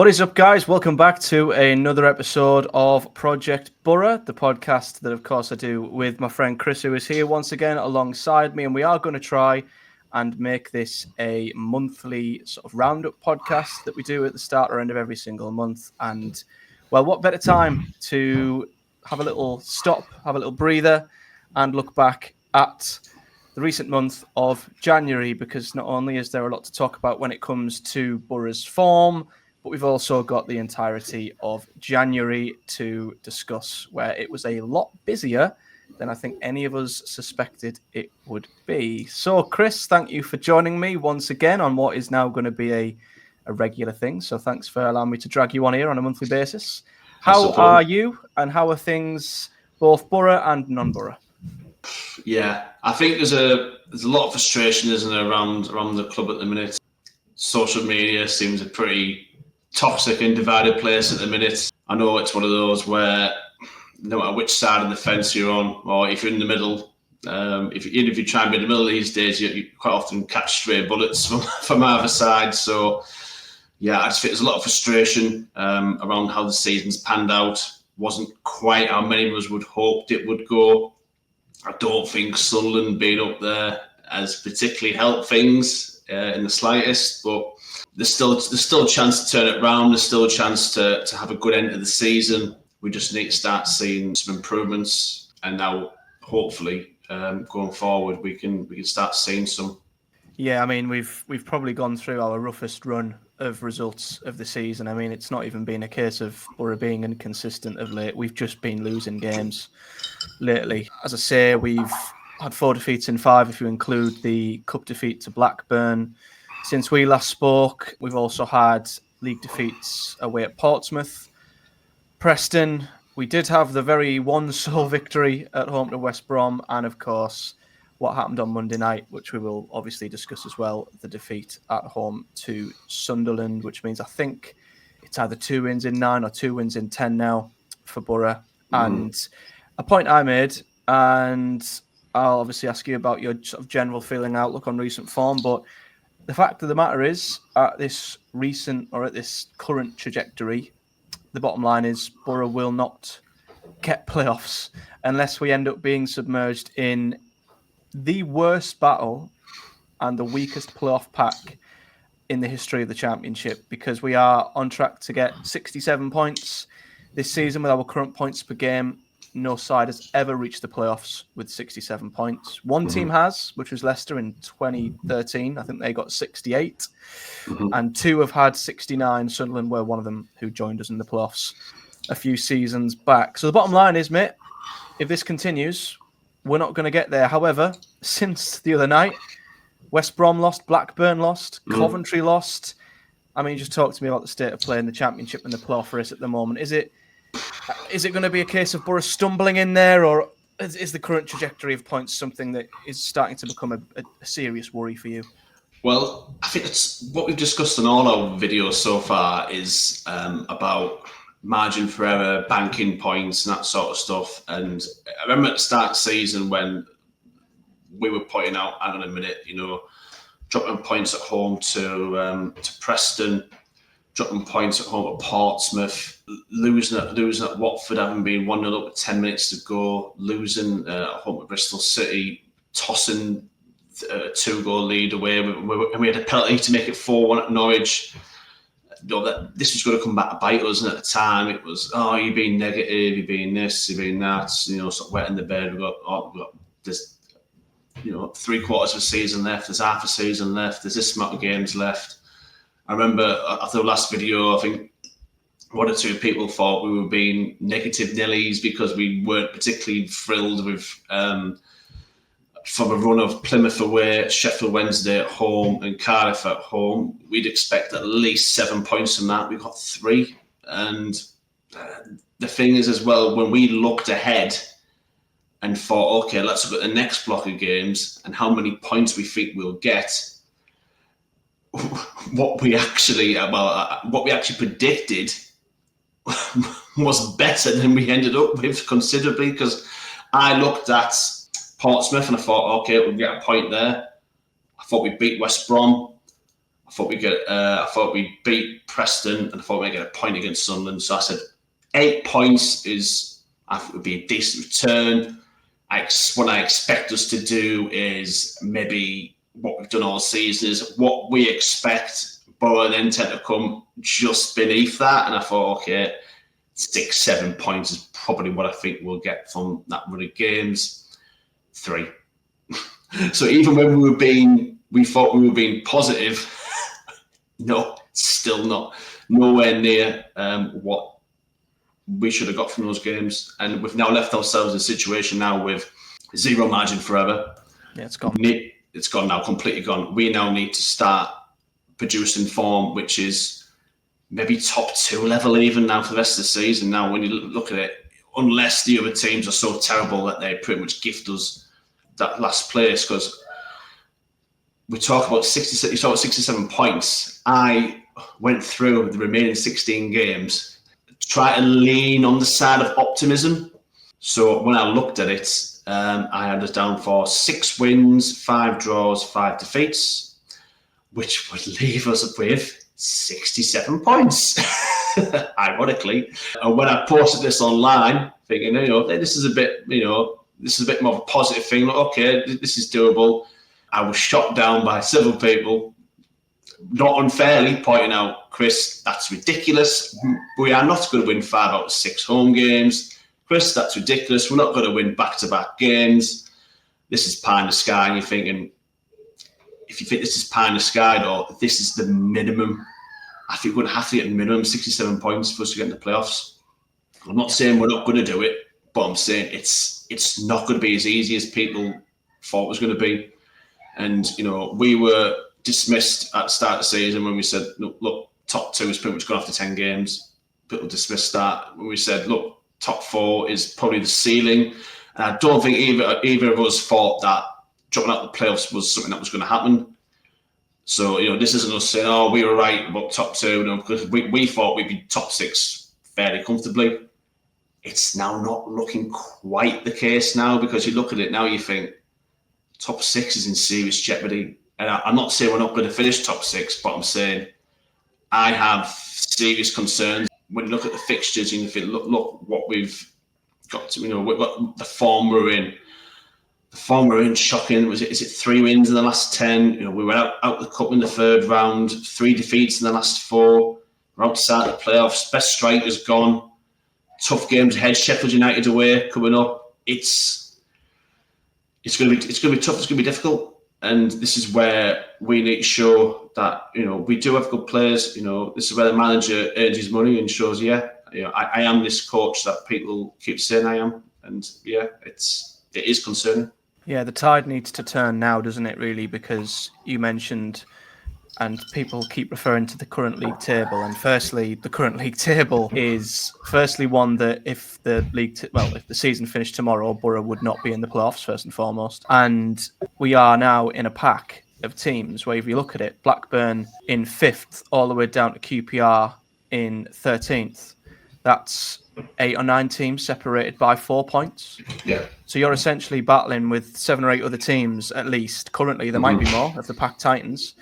What is up, guys? Welcome back to another episode of Project Boro, the podcast that, of course, I do with my friend Chris, who is here once again alongside me. And we are going to try and make this a monthly sort of roundup podcast that we do at the start or end of every single month. And, well, what better time to have a little stop, have a little breather, and look back at the recent month of January, because not only is there a lot to talk about when it comes to Boro's form, but we've also got the entirety of January to discuss, where it was a lot busier than I think any of us suspected it would be. So, Chris, thank you for joining me once again on what is now going to be a regular thing. So thanks for allowing me to drag you on here on a monthly basis. How are you, and how are things both Boro and non-Boro? Yeah, I think there's a lot of frustration, isn't there, around the club at the minute. Social media seems a pretty toxic and divided place at the minute. I know it's one of those where no matter which side of the fence you're on, or if you're in the middle, if you try and be in the middle these days, you quite often catch stray bullets from either side. So yeah, I just think there's a lot of frustration around how the season's panned out. Wasn't quite how many of us would hoped it would go. I don't think Sunderland being up there has particularly helped things in the slightest, but there's still a chance to turn it around. There's still a chance to have a good end to the season. We just need to start seeing some improvements, and now hopefully going forward we can start seeing some. Yeah, I mean we've probably gone through our roughest run of results of the season. I mean, it's not even been a case of Boro being inconsistent of late. We've just been losing games lately. As I say, we've had 4 defeats in 5 if you include the cup defeat to Blackburn. Since we last spoke, we've also had league defeats away at Portsmouth, Preston. We did have the very one sole victory at home to West Brom, and of course what happened on Monday night, which we will obviously discuss as well, the defeat at home to Sunderland, which means I think it's either 2 wins in 9 or 2 wins in 10 now for Boro. And a point I made, and I'll obviously ask you about your sort of general feeling outlook on recent form, but the fact of the matter is, at this current trajectory, the bottom line is Boro will not get playoffs unless we end up being submerged in the worst battle and the weakest playoff pack in the history of the Championship, because we are on track to get 67 points this season with our current points per game. No side has ever reached the playoffs with 67 points. One team has, which was Leicester in 2013. I think they got 68. And 2 have had 69. Sunderland were one of them, who joined us in the playoffs a few seasons back. So the bottom line is, mate, if this continues, we're not going to get there. However, since the other night, West Brom lost, Blackburn lost, Coventry lost. I mean, just talk to me about the state of play in the Championship and the playoff race at the moment. Is it going to be a case of Boro stumbling in there, or is the current trajectory of points something that is starting to become a serious worry for you? Well, I think it's what we've discussed in all our videos so far is about margin for error, banking points, and that sort of stuff. And I remember at the start of the season when we were pointing out, hang on a minute, dropping points at home to Preston, dropping points at home at Portsmouth, losing at Watford, having been 1-0 up with 10 minutes to go, losing at home at Bristol City, tossing a 2-goal lead away, and we had a penalty to make it 4-1 at Norwich. That this was going to come back to bite us, and at the time it was, you're being negative, you're being this, you're being that, sort of wet in the bed. We've got this, 3/4 of the season left, there's half a season left, there's this amount of games left. I remember after the last video, I think 1 or 2 people thought we were being negative Nellies because we weren't particularly thrilled with from a run of Plymouth away, Sheffield Wednesday at home, and Cardiff at home. We'd expect at least 7 points from that. We got 3. And the thing is as well, when we looked ahead and thought, okay, let's look at the next block of games and how many points we think we'll get, what we actually predicted was better than we ended up with considerably, because I looked at Portsmouth and I thought, okay, we'll get a point there. I thought we'd beat West Brom. I thought we beat Preston, and I thought we'd get a point against Sunderland. So I said 8 points I think would be a decent return. What I expect us to do is maybe what we've done all season is what we expect. Boro then tend to come just beneath that, and I thought, okay, 6-7 points is probably what I think we'll get from that run of games. 3. So even when we thought we were being positive, no, still not. Nowhere near what we should have got from those games. And we've now left ourselves in a situation now with 0 margin forever. Yeah, it's gone. It's gone now, completely gone. We now need to start producing form, which is maybe top 2 level even now for the rest of the season. Now, when you look at it, unless the other teams are so terrible that they pretty much gift us that last place, because we talk about 67 points. I went through the remaining 16 games, try to lean on the side of optimism. So when I looked at it, I had us down for 6 wins, 5 draws, 5 defeats, which would leave us with 67 points, ironically. And when I posted this online, thinking, this is a bit more of a positive thing. Like, okay, this is doable. I was shot down by several people, not unfairly, pointing out, Chris, that's ridiculous. We are not going to win 5 out of 6 home games. Chris, that's ridiculous. We're not going to win back-to-back games. This is pie in the sky. And you're thinking, if you think this is pie in the sky or this is the minimum, I think we're going to have to get minimum 67 points for us to get in the playoffs. I'm not saying we're not going to do it, but I'm saying it's not going to be as easy as people thought it was going to be. And, we were dismissed at the start of the season when we said, look, top 2 is pretty much gone after 10 games. People dismissed that. When we said, look, top 4 is probably the ceiling. And I don't think either of us thought that dropping out the playoffs was something that was going to happen. So, this isn't us saying, we were right about top 2, because we thought we'd be top 6 fairly comfortably. It's now not looking quite the case now, because you look at it now, you think top 6 is in serious jeopardy. And I'm not saying we're not going to finish top 6, but I'm saying I have serious concerns. When you look at the fixtures, you think, look what we've got to, the form we're in. The form we're in, shocking. Is it 3 wins in the last 10? We were out the cup in the 3rd round, 3 defeats in the last 4. We're outside the playoffs. Best striker's gone. Tough games ahead. Sheffield United away coming up. It's going to be tough. It's going to be difficult. And this is where we need to show that we do have good players. This is where the manager earns his money and shows, I am this coach that people keep saying I am. And it is concerning. Yeah, the tide needs to turn now, doesn't it, really? Because you mentioned, and people keep referring to the current league table. And firstly, the current league table is one that if the if the season finished tomorrow, Boro would not be in the playoffs, first and foremost. And we are now in a pack of teams where, if you look at it, Blackburn in 5th, all the way down to QPR in 13th. That's 8 or 9 teams separated by 4 points. Yeah. So you're essentially battling with 7 or 8 other teams, at least. Currently, there might be more of the pack titans.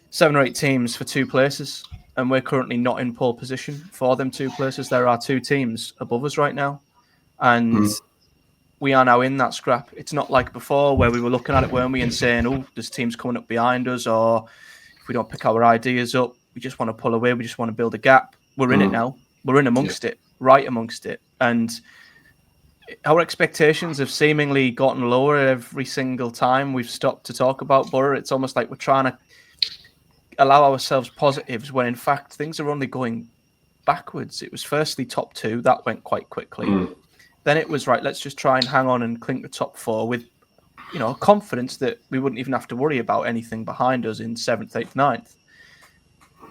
7 or 8 teams for 2 places, and we're currently not in pole position for them 2 places. There are 2 teams above us right now, and we are now in that scrap. It's not like before where we were looking at it, weren't we, and saying, there's teams coming up behind us, or if we don't pick our ideas up, we just want to pull away, we just want to build a gap. We're in it now. We're in amongst it, right amongst it. And our expectations have seemingly gotten lower every single time we've stopped to talk about Boro. It's almost like we're trying to allow ourselves positives when, in fact, things are only going backwards. It was firstly top 2. That went quite quickly. Then it was, right, let's just try and hang on and clink the top 4 with, confidence that we wouldn't even have to worry about anything behind us in 7th, 8th, 9th.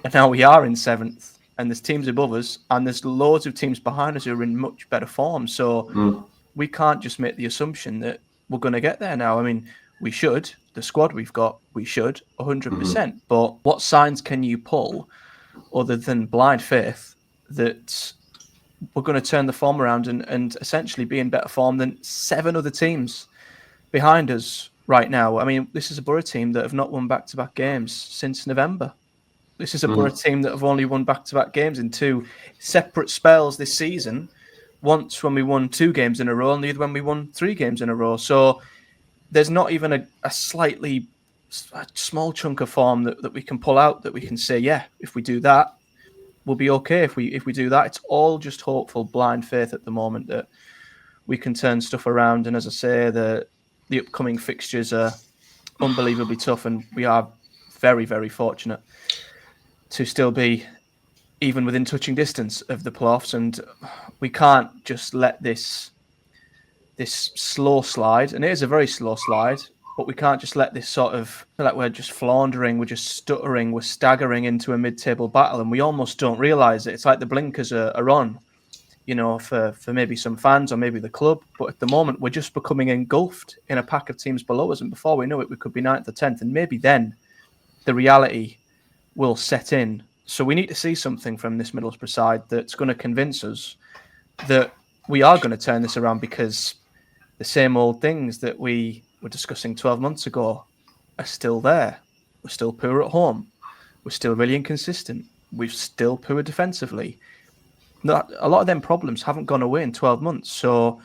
And now we are in 7th. And there's teams above us, and there's loads of teams behind us who are in much better form. So we can't just make the assumption that we're going to get there now. I mean, we should. The squad we've got, we should, 100%. But what signs can you pull other than blind faith that we're going to turn the form around and essentially be in better form than 7 other teams behind us right now? I mean, this is a Boro team that have not won back-to-back games since November. This is a Boro team that have only won back-to-back games in 2 separate spells this season. Once when we won 2 games in a row, and the other when we won 3 games in a row. So there's not even a small chunk of form that we can pull out that we can say, yeah, if we do that, we'll be okay. If we do that, it's all just hopeful, blind faith at the moment that we can turn stuff around. And as I say, the upcoming fixtures are unbelievably tough, and we are very, very fortunate to still be even within touching distance of the playoffs. And we can't just let this slow slide, and it is a very slow slide, but we can't just let this sort of feel like we're just floundering, we're just stuttering, we're staggering into a mid-table battle, and we almost don't realise it. It's like the blinkers are on, for maybe some fans or maybe the club. But at the moment, we're just becoming engulfed in a pack of teams below us, and before we know it, we could be 9th or 10th, and maybe then the reality will set in. So we need to see something from this Middlesbrough side that's going to convince us that we are going to turn this around, because the same old things that we were discussing 12 months ago are still there. We're still poor at home. We're still really inconsistent. We're still poor defensively. A lot of them problems haven't gone away in 12 months. So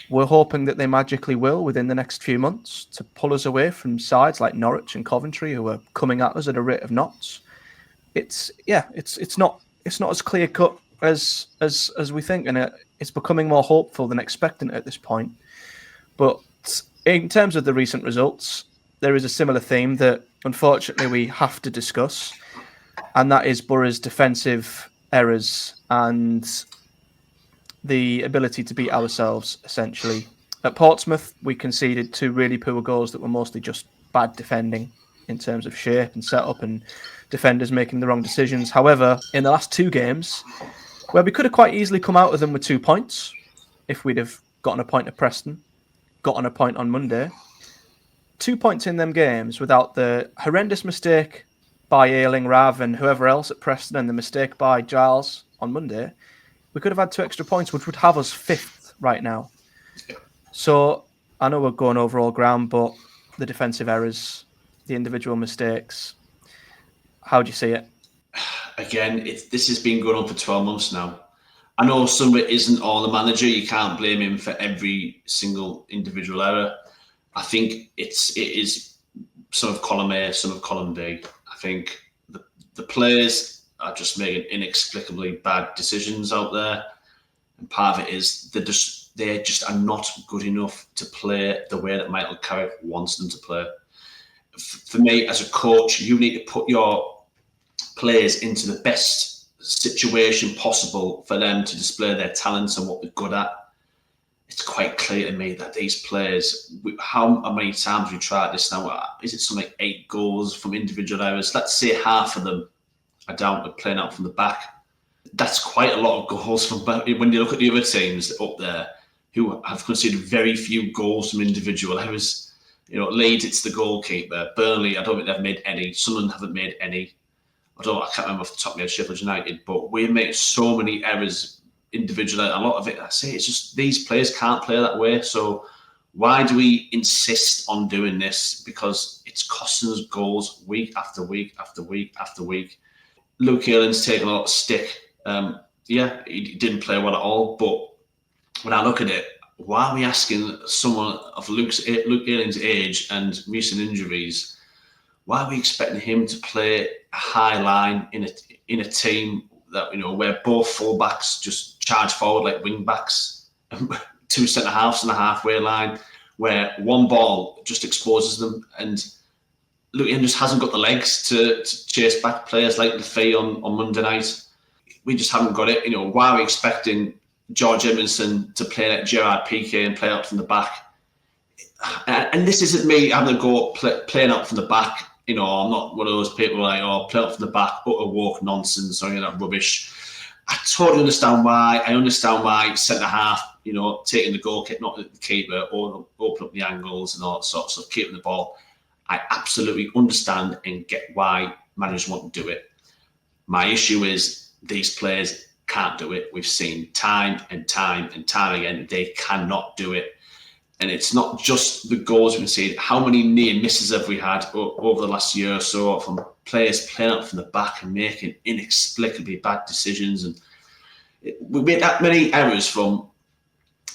we're hoping that they magically will within the next few months to pull us away from sides like Norwich and Coventry, who are coming at us at a rate of knots. It's not as clear cut as we think, and it's becoming more hopeful than expectant at this point. But in terms of the recent results, there is a similar theme that unfortunately we have to discuss, and that is Boro's defensive errors and the ability to beat ourselves, essentially. At Portsmouth, we conceded 2 really poor goals that were mostly just bad defending in terms of shape and setup and defenders making the wrong decisions. However, in the last 2 games, where we could have quite easily come out of them with 2 points if we'd have gotten a point at Preston, gotten a point on Monday, 2 points in them games without the horrendous mistake by Ayling, Rav and whoever else at Preston, and the mistake by Giles on Monday, we could have had 2 extra points, which would have us 5th right now. So I know we're going over all ground, but the defensive errors, the individual mistakes, how do you see it? Again, this has been going on for 12 months now. I know some of it isn't all the manager. You can't blame him for every single individual error. I think it is some of column A, some of column B. I think the players are just making inexplicably bad decisions out there, and part of it is they just are not good enough to play the way that Michael Carrick wants them to play. For me, as a coach, you need to put your players into the best situation possible for them to display their talents and what they're good at. It's quite clear to me that these players, how many times have we tried this now? Is it something like 8 goals from individual errors? Let's say half of them are down to playing out from the back. That's quite a lot of goals from when you look at the other teams up there who have conceded very few goals from individual errors. Leeds, it's the goalkeeper. Burnley, I don't think they've made any. Sunderland haven't made any. I can't remember off the top of my head, Sheffield United, but we make so many errors individually. A lot of it, I say, it's just these players can't play that way. So why do we insist on doing this? Because it's costing us goals week after week after week after week. Luke Aylin's taken a lot of stick. He didn't play well at all. But when I look at it, why are we asking someone of Luke Ayling's age and recent injuries? Why are we expecting him to play a high line in a team that where both fullbacks just charge forward like wing backs, 2 centre halves on the halfway line, where one ball just exposes them, and Luke Ayling just hasn't got the legs to chase back players like Lafay on Monday night. We just haven't got it. Why are we expecting George Edmondson to play like Gerard Piqué and play out from the back? And this isn't me having a go at playing out from the back. I'm not one of those people like, play out from the back, utter woke nonsense or that rubbish. I totally understand why. I understand why centre half, taking the goal kick, not the keeper, or open up the angles and all that sort of stuff, keeping the ball. I absolutely understand and get why managers want to do it. My issue is these players can't do it. We've seen time and time and time again, they cannot do it. And it's not just the goals we've seen. How many near misses have we had over the last year or so from players playing up from the back and making inexplicably bad decisions? And we made that many errors from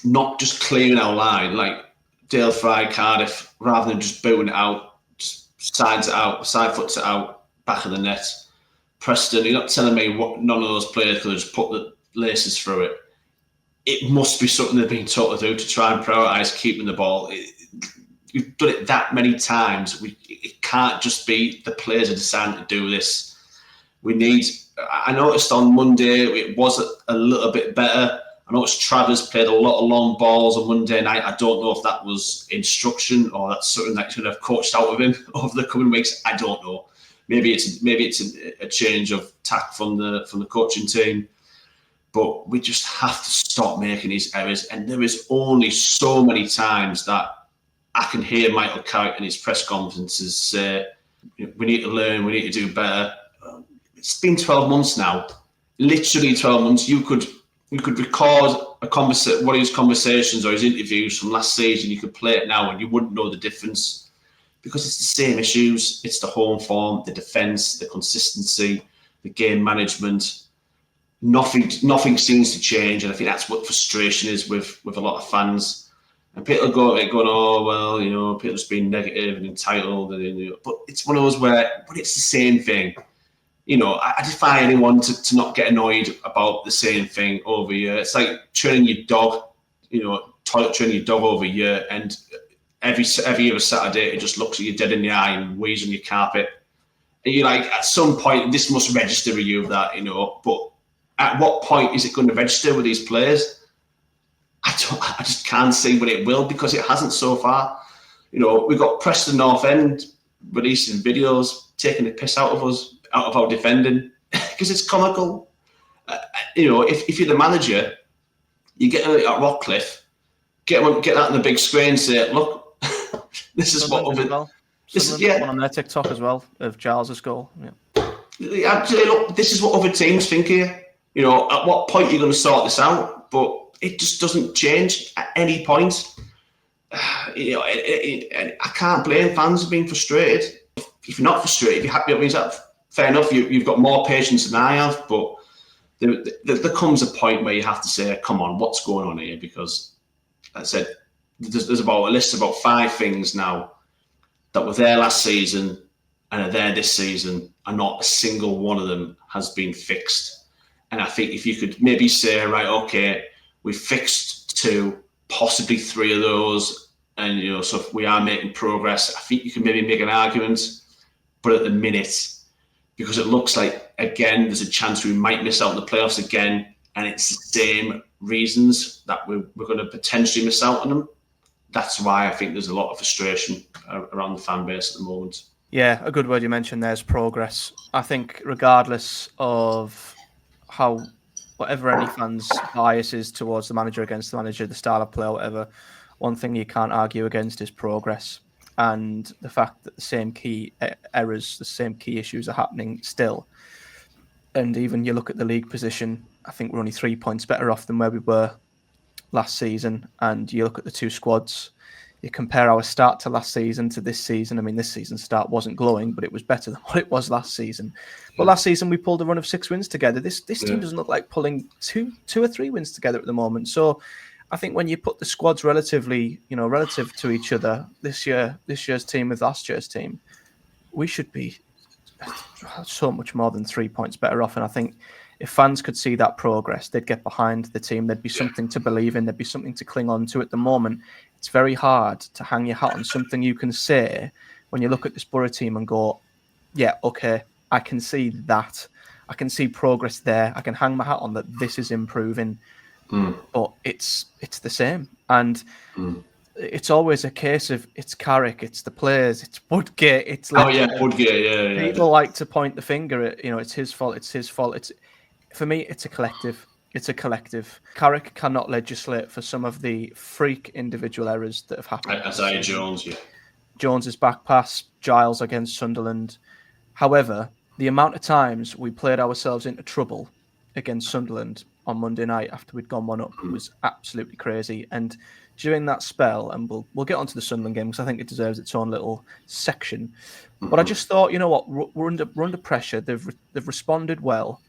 not just clearing our line, like Dale Fry, Cardiff, rather than just booting it out, just sides it out, side foots it out, back of the net. Preston, you're not telling me what none of those players could have just put the laces through it. It must be something they've been taught to do to try and prioritise keeping the ball. You've done it that many times. It can't just be the players are deciding to do this. I noticed on Monday it was a little bit better. I noticed Travers played a lot of long balls on Monday night. I don't know if that was instruction or that's something that should have coached out of him over the coming weeks. I don't know. Maybe it's a change of tack from the coaching team. But we just have to stop making these errors. And there is only so many times that I can hear Michael Carrick in his press conferences say, we need to learn, we need to do better. It's been 12 months now. Literally 12 months. You could record one of his conversations or his interviews from last season. You could play it now and you wouldn't know the difference. Because it's the same issues. It's the home form, the defence, the consistency, the game management. Nothing seems to change, and I think that's what frustration is with a lot of fans. And people going, oh well, people just being negative and entitled, but it's one of those but it's the same thing. I defy anyone to not get annoyed about the same thing over a year. It's like training your dog, toilet training your dog over a year, and every other Saturday it just looks at you dead in the eye and wheezes on your carpet. And you're like, at some point, this must register with you that, but at what point is it going to register with these players? I just can't see when it will, because it hasn't so far. We've got Preston North End releasing videos, taking the piss out of us, out of our defending, because it's comical. If you're the manager, you get at Rockcliffe, get that on the big screen and say, look, this is what other... Well. This is one on their TikTok as well, of Giles' goal. Yeah. Actually, look, this is what other teams think here. At what point you're going to sort this out, but it just doesn't change at any point. I can't blame fans for being frustrated. If you're not frustrated, if you're happy, fair enough. You've got more patience than I have, but there comes a point where you have to say, "Come on, what's going on here?" Because, as I said, there's about a list of about 5 things now that were there last season and are there this season, and not a single one of them has been fixed. And I think if you could maybe say, right, okay, we fixed 2, possibly 3 of those, and so if we are making progress, I think you can maybe make an argument. But at the minute, because it looks like, again, there's a chance we might miss out on the playoffs again, and it's the same reasons that we're going to potentially miss out on them. That's why I think there's a lot of frustration around the fan base at the moment. Yeah, a good word you mentioned there is progress. I think regardless of whatever any fans' bias is towards the manager, against the manager, the style of play, or whatever, one thing you can't argue against is progress. And the fact that the same key errors, the same key issues are happening still. And even you look at the league position, I think we're only 3 points better off than where we were last season. And you look at the 2 squads, you compare our start to last season to this season. I mean, this season's start wasn't glowing, but it was better than what it was last season. But last season we pulled a run of 6 wins together. This team doesn't look like pulling two or three wins together at the moment. So I think when you put the squads relative to each other, this year's team with last year's team, we should be so much more than 3 points better off. And I think if fans could see that progress, they'd get behind the team. There'd be something to believe in. There'd be something to cling on to. At the moment, it's very hard to hang your hat on something you can say when you look at this Boro team and go, yeah, okay, I can see that. I can see progress there. I can hang my hat on that this is improving. But it's the same. And it's always a case of it's Carrick, it's the players, it's Woodgate, it's Woodgate, yeah. People like to point the finger at, it's his fault, it's his fault. For me, it's a collective. It's a collective. Carrick cannot legislate for some of the freak individual errors that have happened. Isaiah Jones, yeah. Jones's back pass, Giles against Sunderland. However, the amount of times we played ourselves into trouble against Sunderland on Monday night after we'd gone 1-up was absolutely crazy. And during that spell, and we'll get onto the Sunderland game because I think it deserves its own little section. But I just thought, you know what, we're under pressure. They've responded well.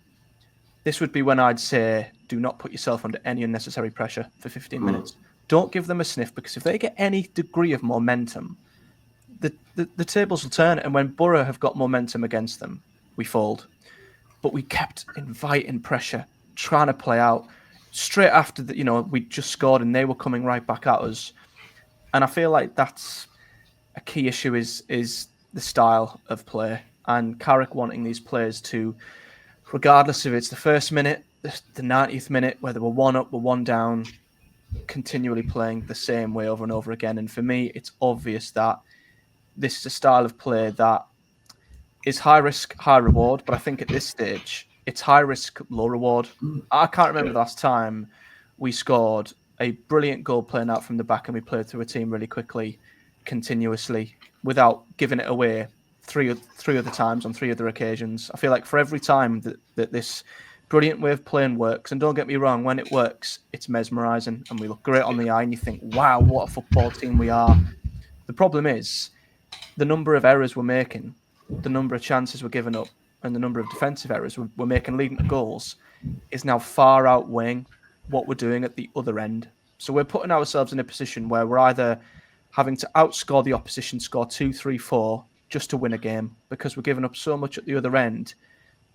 This would be when I'd say, do not put yourself under any unnecessary pressure for 15 minutes. Don't give them a sniff, because if they get any degree of momentum, the tables will turn. And when Boro have got momentum against them, we fold. But we kept inviting pressure, trying to play out. Straight after we just scored and they were coming right back at us. And I feel like that's a key issue is the style of play, and Carrick wanting these players to, regardless if it's the first minute, the 90th minute, whether we're 1-up, we're 1 down, continually playing the same way over and over again. And for me, it's obvious that this is a style of play that is high risk, high reward. But I think at this stage, it's high risk, low reward. I can't remember the last time we scored a brilliant goal playing out from the back and we played through a team really quickly, continuously, without giving it away three other times on 3 other occasions. I feel like for every time that this brilliant way of playing works, and don't get me wrong, when it works, it's mesmerising and we look great on the eye and you think, wow, what a football team we are. The problem is the number of errors we're making, the number of chances we're giving up, and the number of defensive errors we're making leading to goals is now far outweighing what we're doing at the other end. So we're putting ourselves in a position where we're either having to outscore the opposition, score 2, 3, 4, just to win a game, because we're giving up so much at the other end.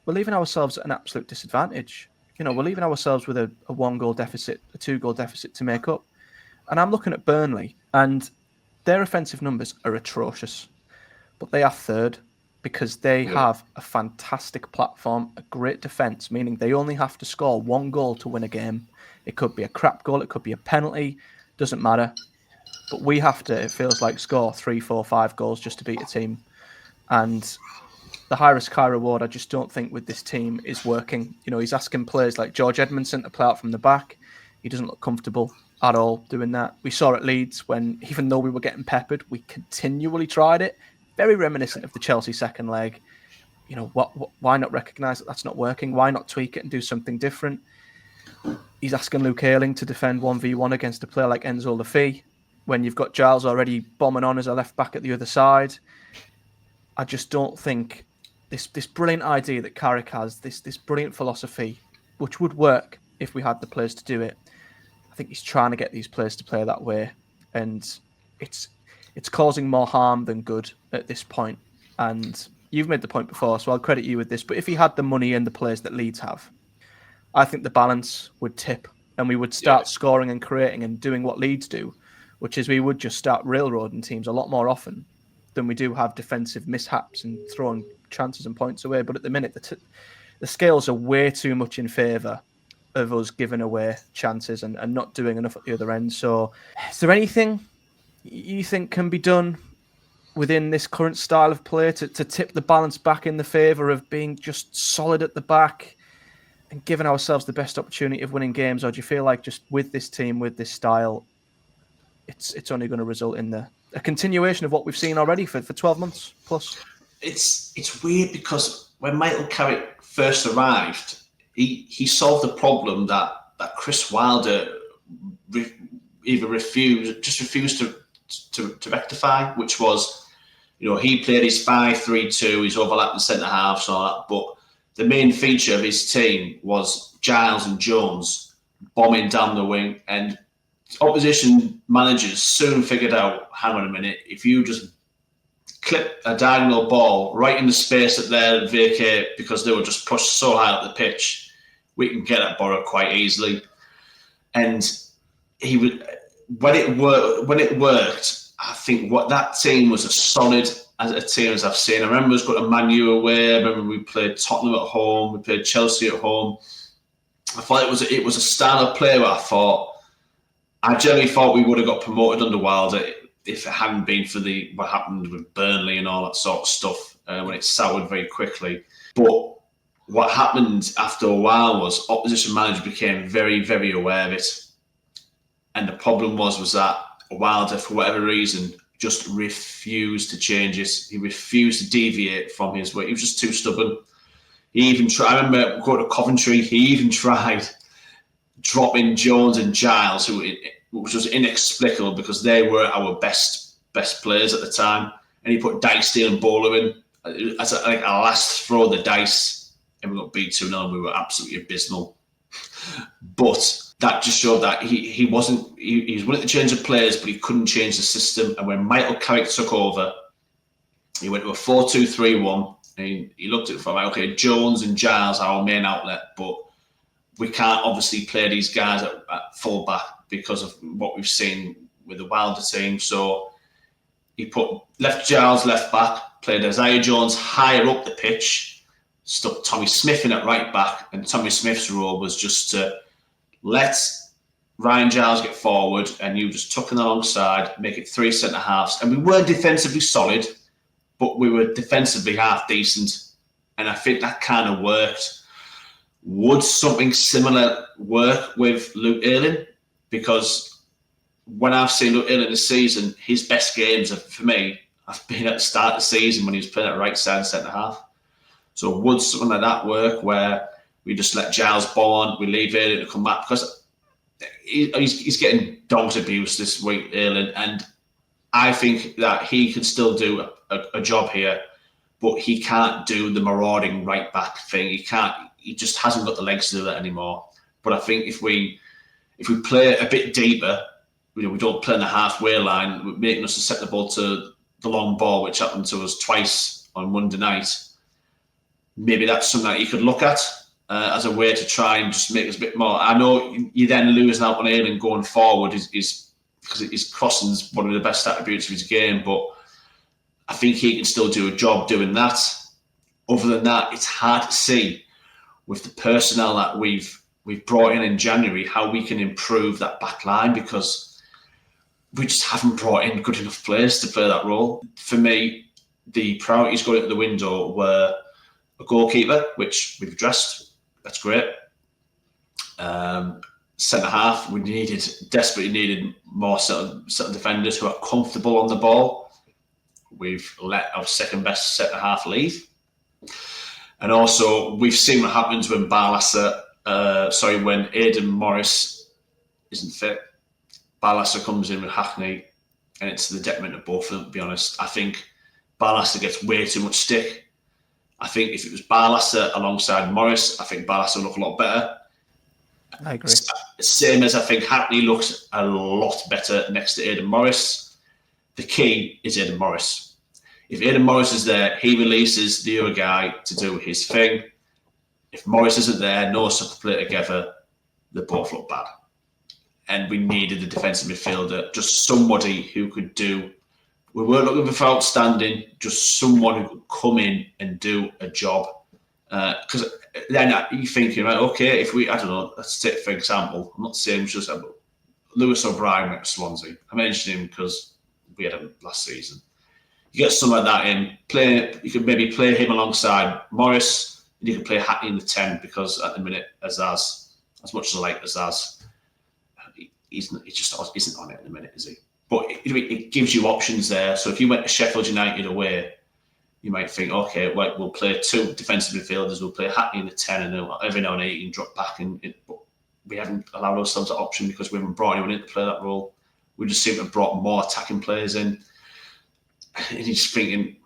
We're leaving ourselves at an absolute disadvantage. We're leaving ourselves with a 1-goal deficit, a 2-goal deficit to make up. And I'm looking at Burnley, and their offensive numbers are atrocious, but they are third because they have a fantastic platform, a great defence, meaning they only have to score 1 goal to win a game. It could be a crap goal, it could be a penalty, doesn't matter. But we have to, it feels like, score 3, 4, 5 goals just to beat a team. And the high risk, high reward, I just don't think with this team is working. He's asking players like George Edmondson to play out from the back. He doesn't look comfortable at all doing that. We saw at Leeds when, even though we were getting peppered, we continually tried it. Very reminiscent of the Chelsea second leg. Why not recognise that that's not working? Why not tweak it and do something different? He's asking Luke Ayling to defend 1v1 against a player like Enzo Lafay when you've got Giles already bombing on as a left back at the other side. I just don't think this brilliant idea that Carrick has, this brilliant philosophy, which would work if we had the players to do it. I think he's trying to get these players to play that way, and it's causing more harm than good at this point. And you've made the point before, so I'll credit you with this. But if he had the money and the players that Leeds have, I think the balance would tip and we would start scoring and creating and doing what Leeds do, which is we would just start railroading teams a lot more often than we do have defensive mishaps and throwing chances and points away. But at the minute, the scales are way too much in favour of us giving away chances and not doing enough at the other end. So is there anything you think can be done within this current style of play to tip the balance back in the favour of being just solid at the back and giving ourselves the best opportunity of winning games? Or do you feel like just with this team, with this style, it's only going to result in a continuation of what we've seen already for 12 months plus? It's weird because when Michael Carrick first arrived, he solved the problem that Chris Wilder refused to rectify, which was, he played his 5-3-2, he's overlapping centre halves and all that, but the main feature of his team was Giles and Jones bombing down the wing, and opposition managers soon figured out, hang on a minute, if you just clip a diagonal ball right in the space that they'll vacate because they were just pushed so high up the pitch, we can get at Boro quite easily. And he would, when it worked, I think what that team was as solid as a team as I've seen. I remember us going to Man U away. I remember we played Tottenham at home. We played Chelsea at home. I thought it was a style of play where I generally thought we would have got promoted under Wilder if it hadn't been for what happened with Burnley and all that sort of stuff when it soured very quickly. But what happened after a while was opposition managers became very, very aware of it. And the problem was that Wilder, for whatever reason, just refused to change it. He refused to deviate from his way. He was just too stubborn. He even tried, I remember going to Coventry, he even tried dropping Jones and Giles, which was inexplicable because they were our best players at the time, and he put Dijksteel and Boro in as a last throw of the dice, and we got beat 2-0 and we were absolutely abysmal. But that just showed that he was willing to change the players, but he couldn't change the system. And when Michael Carrick took over, he went to a 4-2-3-1, and he looked at it from like, okay, Jones and Giles are our main outlet, but we can't obviously play these guys at full back because of what we've seen with the Wilder team. So he left Giles left back, played Isaiah Jones higher up the pitch, stuck Tommy Smith in at right back, and Tommy Smith's role was just to let Ryan Giles get forward, and you just tuck him alongside, make it 3 centre halves. And we weren't defensively solid, but we were defensively half decent. And I think that kind of worked. Would something similar work with Luke Ayling? Because when I've seen Luke Ayling this season, his best games for me have been at the start of the season when he was playing at right side centre half. So would something like that work where we just let Giles ball on, we leave Ayling to come back? Because he's getting dogged abuse this week, Ayling, and I think that he can still do a job here, but he can't do the marauding right back thing. He just hasn't got the legs to do that anymore. But I think if we play a bit deeper, we don't play in the halfway line, making us susceptible to the long ball, which happened to us twice on Monday night. Maybe that's something that you could look at as a way to try and just make us a bit more. I know you then losing out on Ayling going forward is because his crossing's one of the best attributes of his game, but I think he can still do a job doing that. Other than that, it's hard to see with the personnel that we've brought in January how we can improve that back line, because we just haven't brought in good enough players to play that role. For me, the priorities going out the window were a goalkeeper, which we've addressed. That's great. Centre half, we desperately needed more certain defenders who are comfortable on the ball. We've let our second best centre half leave. And also, we've seen what happens when when Aidan Morris isn't fit. Barlaser comes in with Hackney, and it's the detriment of both of them, to be honest. I think Barlaser gets way too much stick. I think if it was Barlaser alongside Morris, I think Barlaser would look a lot better. I agree. Same as I think Hackney looks a lot better next to Aidan Morris. The key is Aidan Morris. If Aidan Morris is there, he releases the other guy to do his thing. If Morris isn't there, no sucker play together, they both look bad. And we needed a defensive midfielder, just somebody who could do. We weren't looking for outstanding, just someone who could come in and do a job. Because then you're thinking, right, okay, if we, I don't know, let's take for example, I'm not saying just Lewis O'Brien at Swansea. I mentioned him because we had him last season. You get some like that in, you could maybe play him alongside Morris, and you can play Hackney in the 10, because at the minute, Azaz, as much as I like Azaz, he just isn't on it at the minute, is he? But it gives you options there. So if you went to Sheffield United away, you might think, okay, well, we'll play two defensive midfielders, we'll play Hackney in the 10, and every now and then you can drop back. But we haven't allowed ourselves that option because we haven't brought anyone in to play that role. We just seem to have brought more attacking players in. And you're just thinking,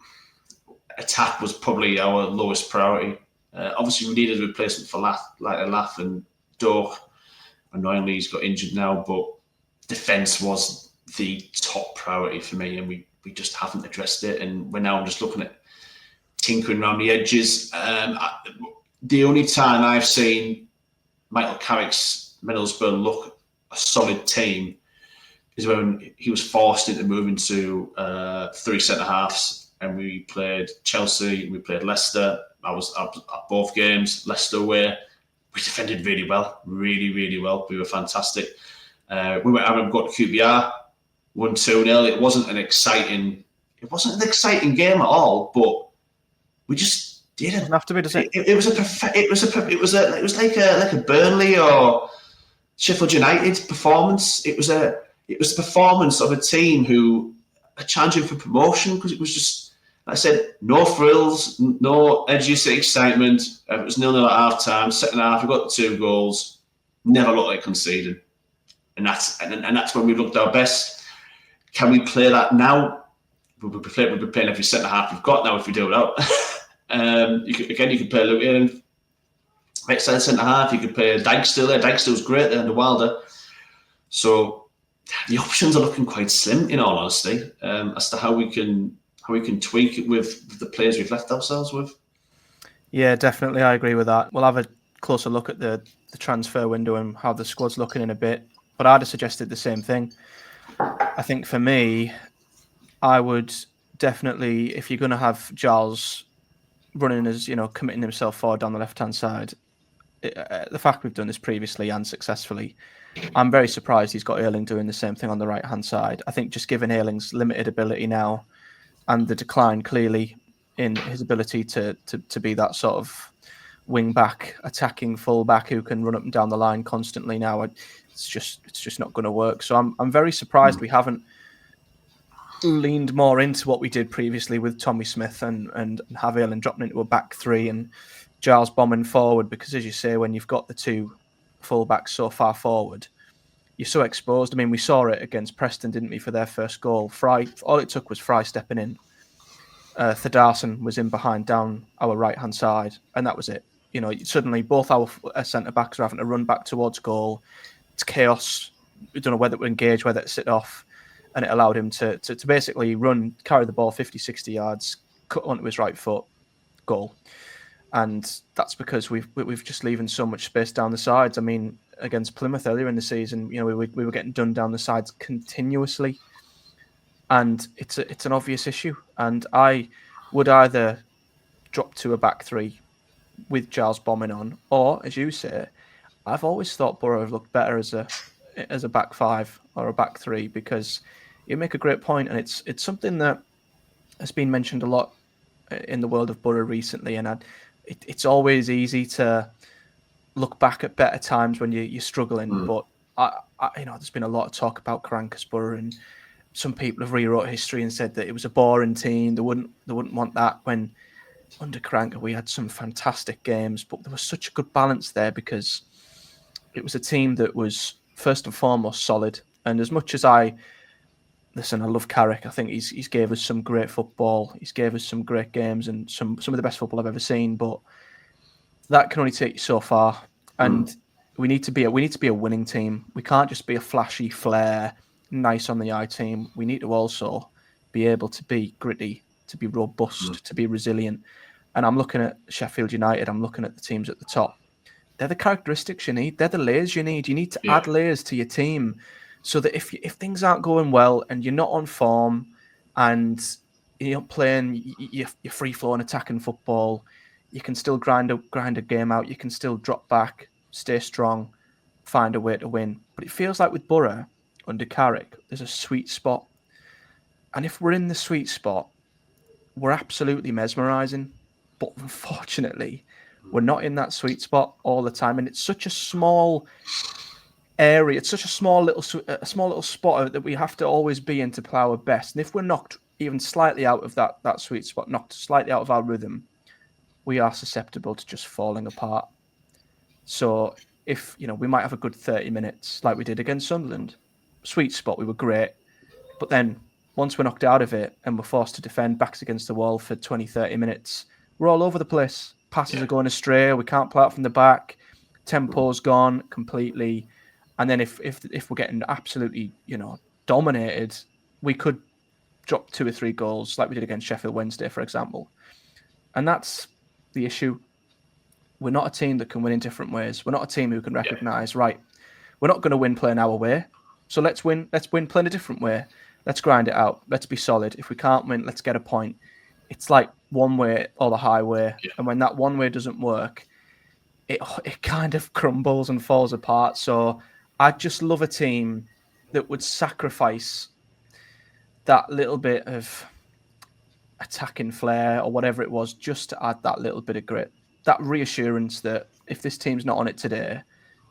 attack was probably our lowest priority. Obviously, we needed a replacement for Lath and Doak. Annoyingly, he's got injured now, but defence was the top priority for me, and we just haven't addressed it. And we're now just looking at tinkering around the edges. The only time I've seen Michael Carrick's Middlesbrough look a solid team is when he was forced into moving to 3 centre halves, and we played Chelsea, we played Leicester. I was at both games. Leicester away, we defended really well, really well. We were fantastic. We went out and got to QPR, won 2-0. It wasn't an exciting game at all, but we just didn't. It doesn't have to be the same. It was like a Burnley or Sheffield United performance. It was the performance of a team who are challenging for promotion, because it was just, like I said, no frills, no edgy excitement. It was 0-0 at half time. Second half, we got the 2 goals. never looked like conceding, and that's when we looked our best. Can we play that now? We'll be playing every centre half we've got now if we do it out. You can play Luke in right side centre half. You could play Dyke still there. Dyke still's great there under Wilder. So the options are looking quite slim, in all honesty, as to how we can tweak it with the players we've left ourselves with. Yeah, definitely, I agree with that. We'll have a closer look at the transfer window and how the squad's looking in a bit. But I'd have suggested the same thing. I think for me, I would definitely, if you're going to have Giles running as, committing himself forward down the left-hand side, the fact we've done this previously and successfully, I'm very surprised he's got Erling doing the same thing on the right-hand side. I think just given Erling's limited ability now and the decline clearly in his ability to be that sort of wing-back, attacking full-back who can run up and down the line constantly now, it's just not going to work. So I'm very surprised we haven't leaned more into what we did previously with Tommy Smith and have Erling dropping into a back three and Giles bombing forward, because as you say, when you've got the two full-backs so far forward, you're so exposed. I mean, we saw it against Preston, didn't we, for their first goal. Fry, all it took was Fry stepping in. Thadarsson was in behind down our right-hand side, and that was it. Suddenly both our centre-backs are having to run back towards goal. It's chaos. We don't know whether to engage, whether to sit off, and it allowed him to basically carry the ball 50, 60 yards, cut onto his right foot, goal. And that's because we've just leaving so much space down the sides. I mean, against Plymouth earlier in the season, we were getting done down the sides continuously, and it's an obvious issue. And I would either drop to a back three with Giles bombing on, or as you say, I've always thought Boro looked better as a back five or a back three, because you make a great point, and it's something that has been mentioned a lot in the world of Boro recently, and it's always easy to look back at better times when you're struggling. But I there's been a lot of talk about Karanka's Boro, and some people have rewrote history and said that it was a boring team. They wouldn't want that. When under Karanka we had some fantastic games, but there was such a good balance there because it was a team that was first and foremost solid. And as much as I love Carrick. I think he's gave us some great football. He's gave us some great games and some of the best football I've ever seen. But that can only take you so far. And we need to be a winning team. We can't just be a flashy flair, nice on the eye team. We need to also be able to be gritty, to be robust, to be resilient. And I'm looking at Sheffield United. I'm looking at the teams at the top. They're the characteristics you need. They're the layers you need. You need to add layers to your team, so that if things aren't going well and you're not on form and you're not playing your free-flowing attacking football, you can still grind a game out. You can still drop back, stay strong, find a way to win. But it feels like with Boro under Carrick, there's a sweet spot. And if we're in the sweet spot, we're absolutely mesmerising. But unfortunately, we're not in that sweet spot all the time. And it's such a small area, it's such a small little spot that we have to always be in to play our best. And if we're knocked even slightly out of that sweet spot, knocked slightly out of our rhythm, we are susceptible to just falling apart. So if we might have a good 30 minutes like we did against Sunderland, sweet spot, we were great, but then once we're knocked out of it and we're forced to defend backs against the wall for 20-30 minutes, we're all over the place. Passes are going astray, we can't play out from the back, tempo's gone completely. And then if we're getting absolutely, dominated, we could drop 2 or 3 goals like we did against Sheffield Wednesday, for example. And that's the issue. We're not a team that can win in different ways. We're not a team who can recognise, right, we're not going to win playing our way. So let's win playing a different way. Let's grind it out. Let's be solid. If we can't win, let's get a point. It's like one way or the highway. Yeah. And when that one way doesn't work, it kind of crumbles and falls apart. So I'd just love a team that would sacrifice that little bit of attacking flair or whatever it was, just to add that little bit of grit, that reassurance that if this team's not on it today,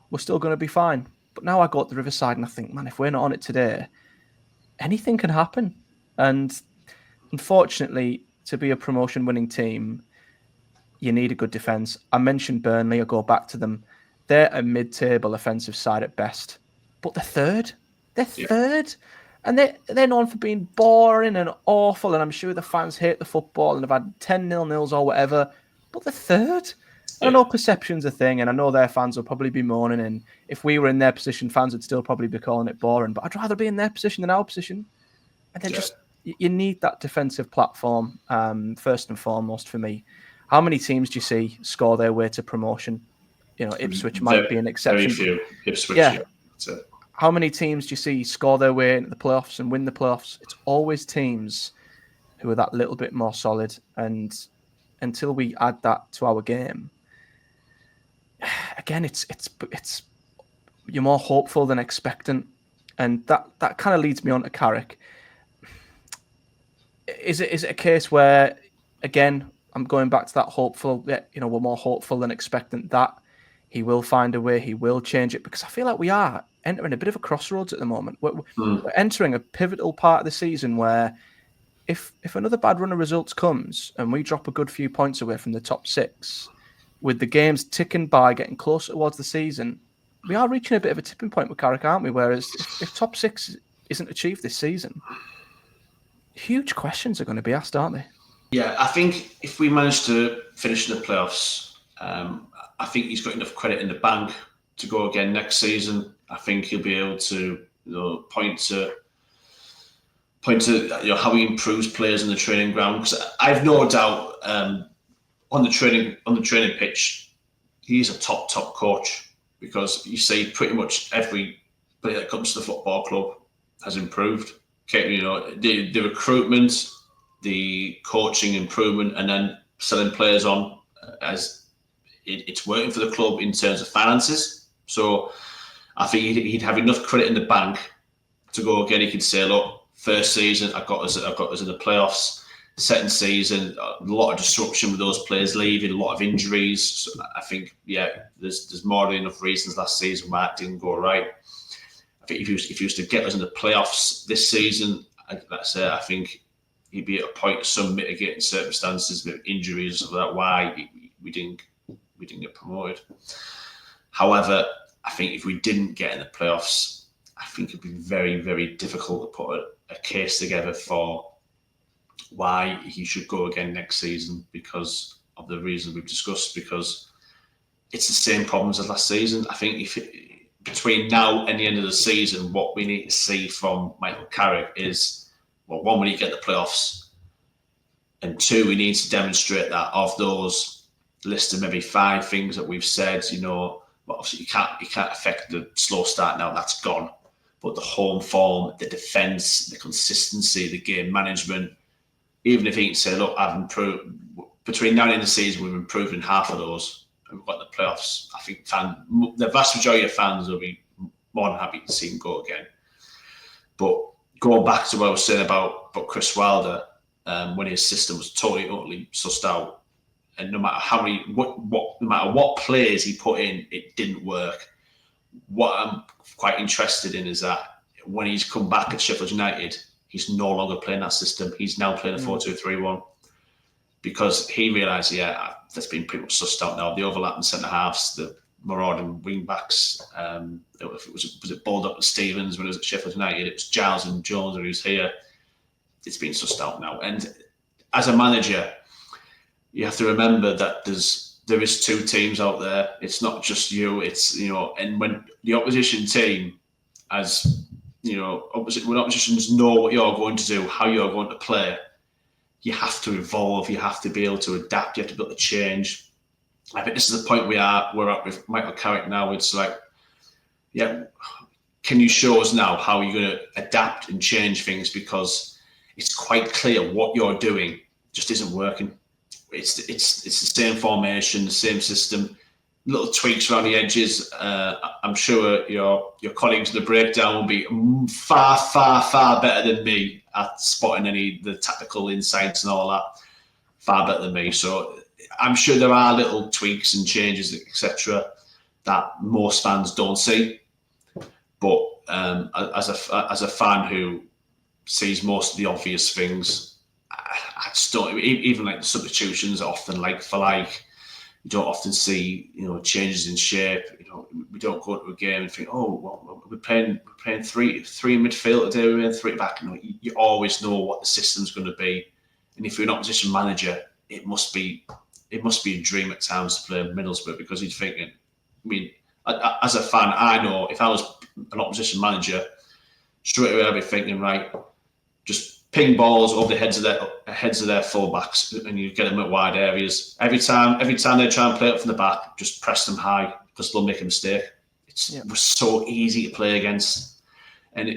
we're still going to be fine. But now I go at the Riverside and I think, man, if we're not on it today, anything can happen. And unfortunately, to be a promotion-winning team, you need a good defence. I mentioned Burnley. I'll go back to them. they're a mid-table offensive side at best, but they're third. They're third, and they're known for being boring and awful. And I'm sure the fans hate the football and have had 10 0-0s or whatever, but they're third. I know perception's a thing, and I know their fans will probably be moaning. And if we were in their position, fans would still probably be calling it boring. But I'd rather be in their position than our position. And they're just, you need that defensive platform first and foremost for me. How many teams do you see score their way to promotion? You know, Ipswich might be an exception. Very few. Ipswich, that's it. How many teams do you see score their way into the playoffs and win the playoffs? It's always teams who are that little bit more solid. And until we add that to our game, again, it's you're more hopeful than expectant, and that kind of leads me on to Carrick. Is it a case where, again, I'm going back to that hopeful? You know, we're more hopeful than expectant that he will find a way, he will change it, because I feel like we are entering a bit of a crossroads at the moment. We're entering a pivotal part of the season where if another bad run of results comes and we drop a good few points away from the top 6, with the games ticking by, getting closer towards the season, we are reaching a bit of a tipping point with Carrick, aren't we? Whereas if top 6 isn't achieved this season, huge questions are going to be asked, aren't they? Yeah, I think if we manage to finish in the playoffs, I think he's got enough credit in the bank to go again next season. I think he'll be able to point to how he improves players in the training ground. Because I've no doubt on the training pitch, he's a top coach, because you see pretty much every player that comes to the football club has improved. Okay, the recruitment, the coaching improvement, and then selling players on as it's working for the club in terms of finances. So I think he'd have enough credit in the bank to go again. He could say, look, first season I got us in the playoffs. Second season, a lot of disruption with those players leaving, a lot of injuries. So I think, there's more than enough reasons last season why it didn't go right. I think if he was to get us in the playoffs this season, I think he'd be at a point of some mitigating circumstances, with injuries, so that why we didn't get promoted. However, I think if we didn't get in the playoffs, I think it'd be very, very difficult to put a case together for why he should go again next season, because of the reasons we've discussed, because it's the same problems as last season. I think between now and the end of the season, what we need to see from Michael Carrick is, well, one, we need to get the playoffs, and two, we need to demonstrate that of those list of maybe 5 things that we've said, well, obviously you can't affect the slow start now, that's gone. But the home form, the defence, the consistency, the game management, even if he can say, look, I've improved, between now and the end of the season, we've improved in half of those, and we've got the playoffs, I think the vast majority of fans will be more than happy to see him go again. But going back to what I was saying about Chris Wilder, when his system was totally, utterly sussed out, and no matter no matter what players he put in, it didn't work. What I'm quite interested in is that when he's come back at Sheffield United, he's no longer playing that system. He's now playing a 4-2-3-1, because he realised, that's been pretty much sussed out now. The overlapping centre halves, the marauding wing backs. Was it Baldock and Stevens when he was at Sheffield United? It was Giles and Jones when he was here. It's been sussed out now. And as a manager, you have to remember that there is 2 teams out there. It's not just you. It's and when the opposition team, as when oppositions know what you're going to do, how you're going to play, you have to evolve. You have to be able to adapt. You have to be able to change. I think this is the point we're at with Michael Carrick now. It's like, can you show us now how you're going to adapt and change things? Because it's quite clear what you're doing just isn't working. It's the same formation, the same system, little tweaks around the edges. I'm sure your colleagues in the breakdown will be far, far, far better than me at spotting the tactical insights and all that. Far better than me. So I'm sure there are little tweaks and changes, etc., that most fans don't see. But as a fan who sees most of the obvious things, I just don't. Even like the substitutions are often like for like. You don't often see, changes in shape. We don't go into a game and think, oh, well, we're playing three in midfield today, we're playing three back. You always know what the system's going to be, and if you're an opposition manager, it must be a dream at times to play Middlesbrough, because you're thinking, as a fan, I know if I was an opposition manager, straight away I'd be thinking, right, just ping balls over the heads of their fullbacks, and you get them at wide areas. Every time they try and play up from the back, just press them high, because they'll make a mistake. It was so easy to play against, and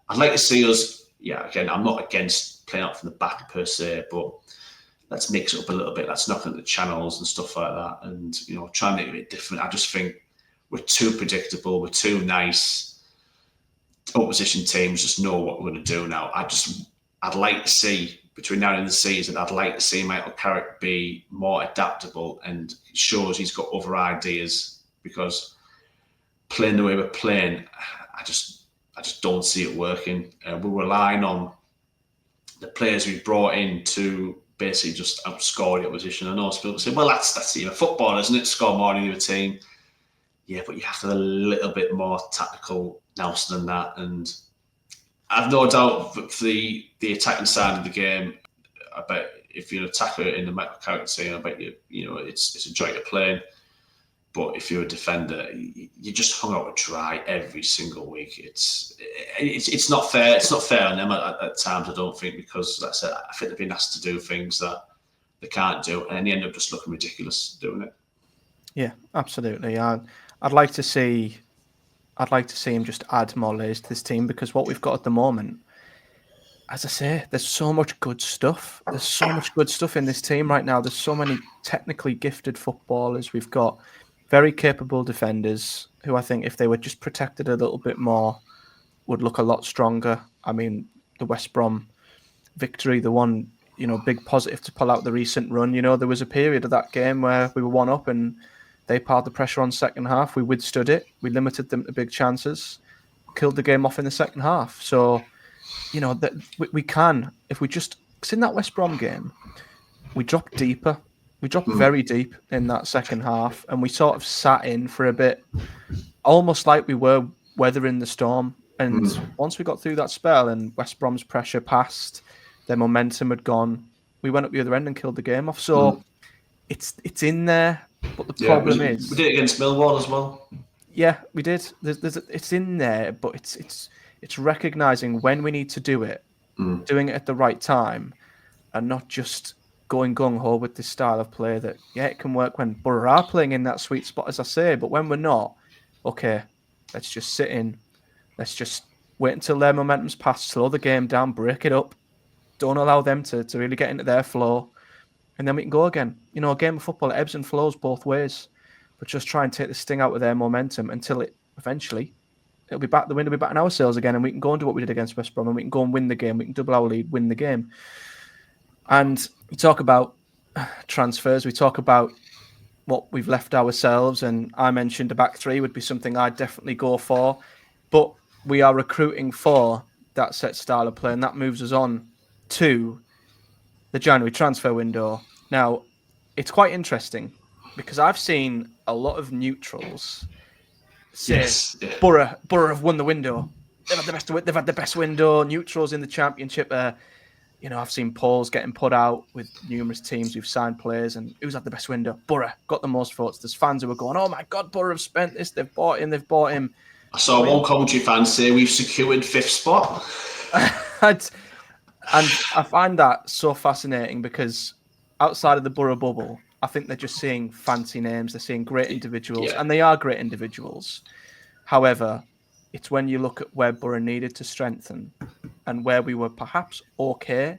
I'd like to see us. Yeah, again, I'm not against playing up from the back per se, but let's mix it up a little bit. Let's knock at the channels and stuff like that, and try and make it a bit different. I just think we're too predictable. We're too nice. Opposition teams just know what we're going to do now. I'd like to see, between now and the end of the season, I'd like to see Michael Carrick be more adaptable and shows he's got other ideas, because playing the way we're playing, I just don't see it working. We're relying on the players we've brought in to basically just outscore the opposition. I know people say, well, that's football, isn't it? Score more than your team. Yeah, but you have to have a little bit more tactical nous than that. And I've no doubt that for the attacking side of the game, I bet if you're an attacker in the Michael Carrick team, I bet it's a joy to play. But if you're a defender, you just hung out to dry every single week. It's not fair. It's not fair on them at times, I don't think, because like I said, I think they've been asked to do things that they can't do, and they end up just looking ridiculous doing it. Yeah, absolutely. I'd like to see him just add more layers to this team, because what we've got at the moment, as I say, there's so much good stuff. There's so much good stuff in this team right now. There's so many technically gifted footballers. We've got very capable defenders who I think, if they were just protected a little bit more, would look a lot stronger. I mean, the West Brom victory, the one, big positive to pull out the recent run. There was a period of that game where we were 1-up and they piled the pressure on second half. We withstood it. We limited them to big chances, killed the game off in the second half. So, that we can, if we just, because in that West Brom game, we dropped deeper. We dropped very deep in that second half, and we sort of sat in for a bit, almost like we were weathering the storm. And once we got through that spell and West Brom's pressure passed, their momentum had gone, we went up the other end and killed the game off. So it's in there. But the problem is, we did it against Millwall as well. Yeah, we did. It's in there, but it's recognizing when we need to do it, doing it at the right time, and not just going gung ho with this style of play. That it can work when Boro are playing in that sweet spot, as I say, but when we're not, okay, let's just sit in. Let's just wait until their momentum's passed, slow the game down, break it up, don't allow them to really get into their flow. And then we can go again. A game of football ebbs and flows both ways. But just try and take the sting out of their momentum until it'll be back. The wind will be back in our sails again, and we can go and do what we did against West Brom, and we can go and win the game. We can double our lead, win the game. And we talk about transfers. We talk about what we've left ourselves, and I mentioned a back three would be something I'd definitely go for. But we are recruiting for that set style of play, and that moves us on to the January transfer window. Now, it's quite interesting because I've seen a lot of neutrals say Boro have won the window. They've had the best window. Neutrals in the Championship. I've seen polls getting put out with numerous teams who've signed players, and who's had the best window? Boro got the most votes. There's fans who are going, "Oh my God, Boro have spent this. They've bought him." I saw one commentary fan say we've secured fifth spot. And I find that so fascinating because outside of the Boro bubble, I think they're just seeing fancy names. They're seeing great individuals, and they are great individuals. However, it's when you look at where Boro needed to strengthen and where we were perhaps okay,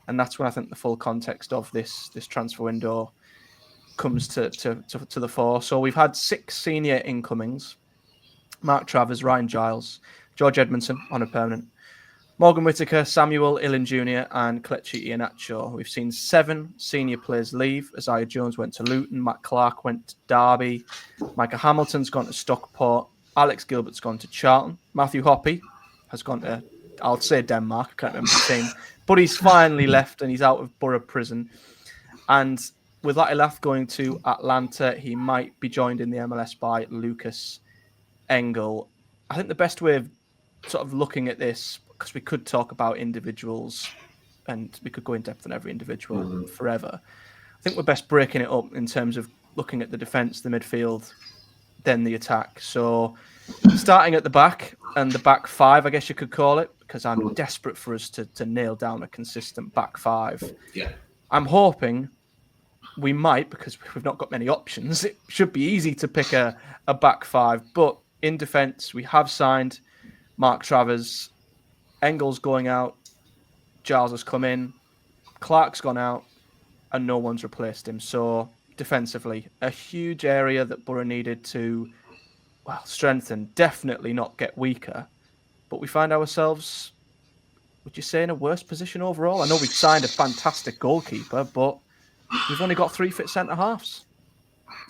and that's when I think the full context of this transfer window comes to the fore. So we've had 6 senior incomings: Mark Travers, Ryan Giles, George Edmondson on a permanent, Morgan Whittaker, Samuel Illen Jr. and Kelechi Iheanacho. We've seen 7 senior players leave. Isaiah Jones went to Luton. Matt Clark went to Derby. Micah Hamilton's gone to Stockport. Alex Gilbert's gone to Charlton. Matthew Hoppy has gone to, I'll say Denmark, I can't remember the team. But he's finally left and he's out of Boro prison. And with Lath going to Atlanta, he might be joined in the MLS by Lucas Engel. I think the best way of sort of looking at this, because we could talk about individuals and we could go in depth on every individual forever. I think we're best breaking it up in terms of looking at the defence, the midfield, then the attack. So starting at the back and the back five, I guess you could call it, because I'm desperate for us to nail down a consistent back five. Yeah. I'm hoping we might, because we've not got many options. It should be easy to pick a back five. But in defence, we have signed Mark Travers. Engel's going out. Giles has come in. Clark's gone out. And no one's replaced him. So defensively, a huge area that Boro needed to, strengthen, definitely not get weaker. But we find ourselves, would you say, in a worse position overall? I know we've signed a fantastic goalkeeper, but we've only got 3 fit centre-halves.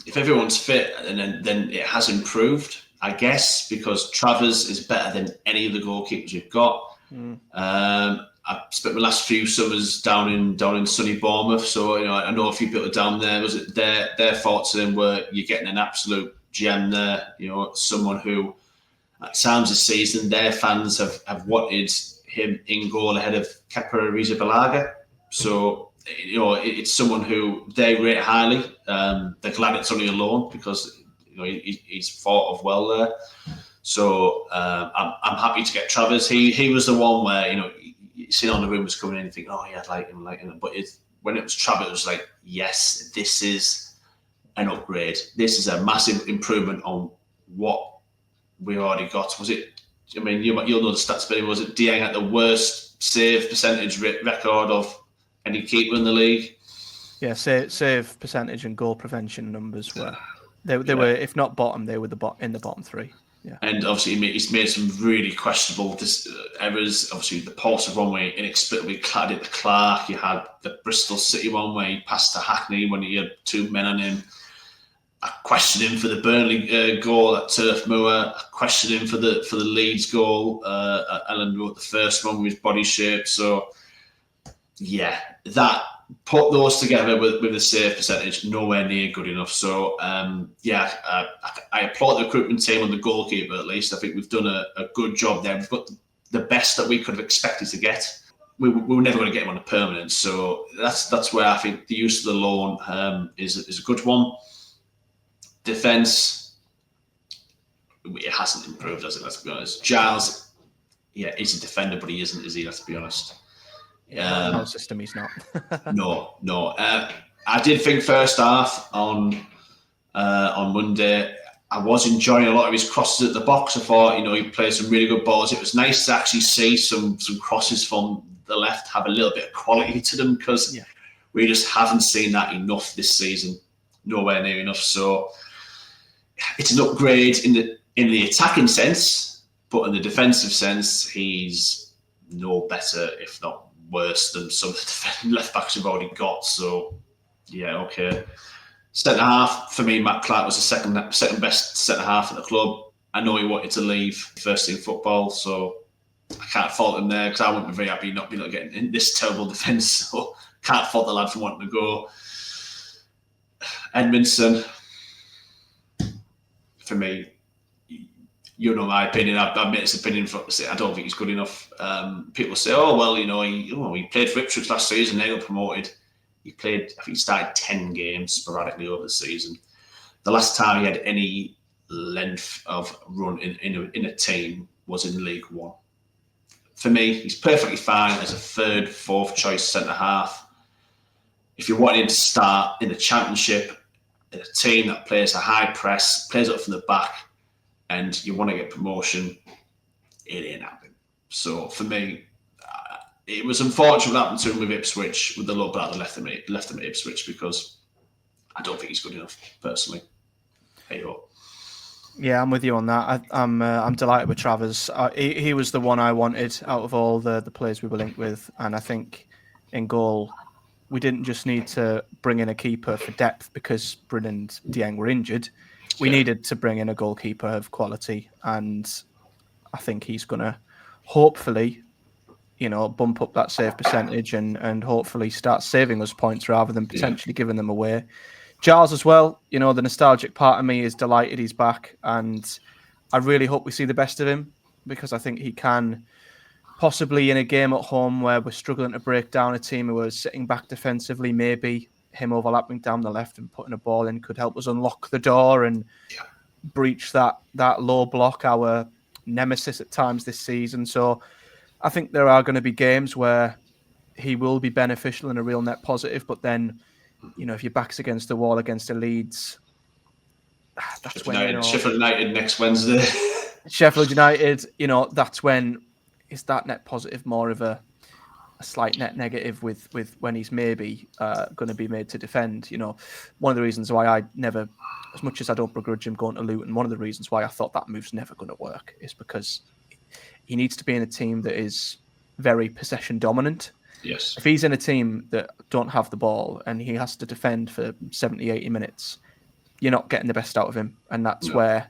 If everyone's fit, then it has improved, I guess, because Travers is better than any of the goalkeepers you've got. I've spent my last few summers down in sunny Bournemouth, so I know a few people down there. Was it their thoughts on him were you're getting an absolute gem there? Someone who at times this season their fans have wanted him in goal ahead of Kepa Arrizabalaga. So it's someone who they rate highly. They're glad it's only a loan because he's thought of well there. So I'm happy to get Travers. He was the one where you see all the rumours coming in and think, oh yeah, I'd like him. But when it was Travers, it was like, yes, this is an upgrade. This is a massive improvement on what we already got. Was it? I mean, you'll know the stats, but was it Dieng at the worst save percentage record of any keeper in the league? Yeah, save percentage and goal prevention numbers were they were, if not bottom, they were in the bottom 3. Yeah. And obviously, he's made some really questionable errors. Obviously, the Portsmouth one where he inexplicably clad it to Clark. You had the Bristol City one where he passed to Hackney when he had 2 men on him. I questioned him for the Burnley goal at Turf Moor. I questioned him for the Leeds goal at Ellen Road, the first one with his body shape. So, yeah, put those together with the save percentage, nowhere near good enough. So, I applaud the recruitment team on the goalkeeper at least. I think we've done a good job there. We've got the best that we could have expected to get. We were never going to get him on a permanent. So that's where I think the use of the loan is a good one. Defence, it hasn't improved, has it? Let's be honest. Giles, he's a defender, but he isn't, is he? Let's be honest. Our system, he's not. No. I did think first half on Monday, I was enjoying a lot of his crosses at the box. I thought, he played some really good balls. It was nice to actually see some crosses from the left have a little bit of quality to them because we just haven't seen that enough this season. Nowhere near enough. So it's an upgrade in the attacking sense, but in the defensive sense, he's no better, if not worse, than some of the left backs we've already got. So, okay. Centre half for me, Matt Clark was the second best centre half at the club. I know he wanted to leave first team football, so I can't fault him there because I wouldn't be very happy not getting in this terrible defence. So can't fault the lad for wanting to go. Edmondson, for me, my opinion. I've made this opinion. I don't think he's good enough. People say, "Oh well, he played for Ipswich last season. They got promoted. I think he started 10 games sporadically over the season. The last time he had any length of run in a team was in League One. For me, he's perfectly fine as a third, fourth choice centre half. If you want him to start in the Championship, in a team that plays a high press, plays up from the back, and you want to get promotion, it ain't happening. So for me, it was unfortunate what happened to him with Ipswich, with the low blow that left him at Ipswich, because I don't think he's good enough, personally. Hey-ho. Yeah, I'm with you on that. I'm delighted with Travers. He was the one I wanted out of all the players we were linked with, and I think in goal, we didn't just need to bring in a keeper for depth because Bryn and Dieng were injured. We needed to bring in a goalkeeper of quality, and I think he's going to, hopefully, bump up that save percentage and hopefully start saving us points rather than potentially giving them away. Giles as well, the nostalgic part of me is delighted he's back, and I really hope we see the best of him, because I think he can possibly, in a game at home where we're struggling to break down a team who are sitting back defensively, maybe him overlapping down the left and putting a ball in could help us unlock the door and breach that low block, our nemesis at times this season. So I think there are going to be games where he will be beneficial and a real net positive, but then, if your back's against the wall against the Leeds, that's Sheffield United next Wednesday. Sheffield United, that's when is that net positive more of a slight net negative with when he's maybe going to be made to defend. One of the reasons why I never, as much as I don't begrudge him going to Luton, one of the reasons why I thought that move's never going to work is because he needs to be in a team that is very possession dominant. Yes. If he's in a team that don't have the ball and he has to defend for 70, 80 minutes, you're not getting the best out of him. And that's where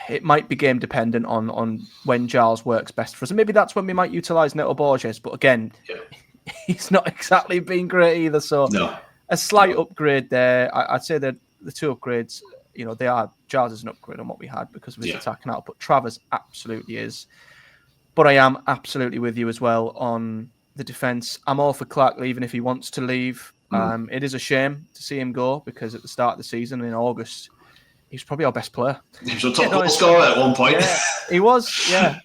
it might be game dependent on when Giles works best for us. And maybe that's when we might utilise Neto Borges. But again, he's not exactly been great either. So a slight upgrade there. I'd say that the two upgrades, they are, Giles is an upgrade on what we had because of his attacking output. Travers absolutely is. But I am absolutely with you as well on the defence. I'm all for Clark leaving if he wants to leave. It is a shame to see him go because at the start of the season in August, he was probably our best player. He was a top goal scorer at one point. Yeah, he was, yeah.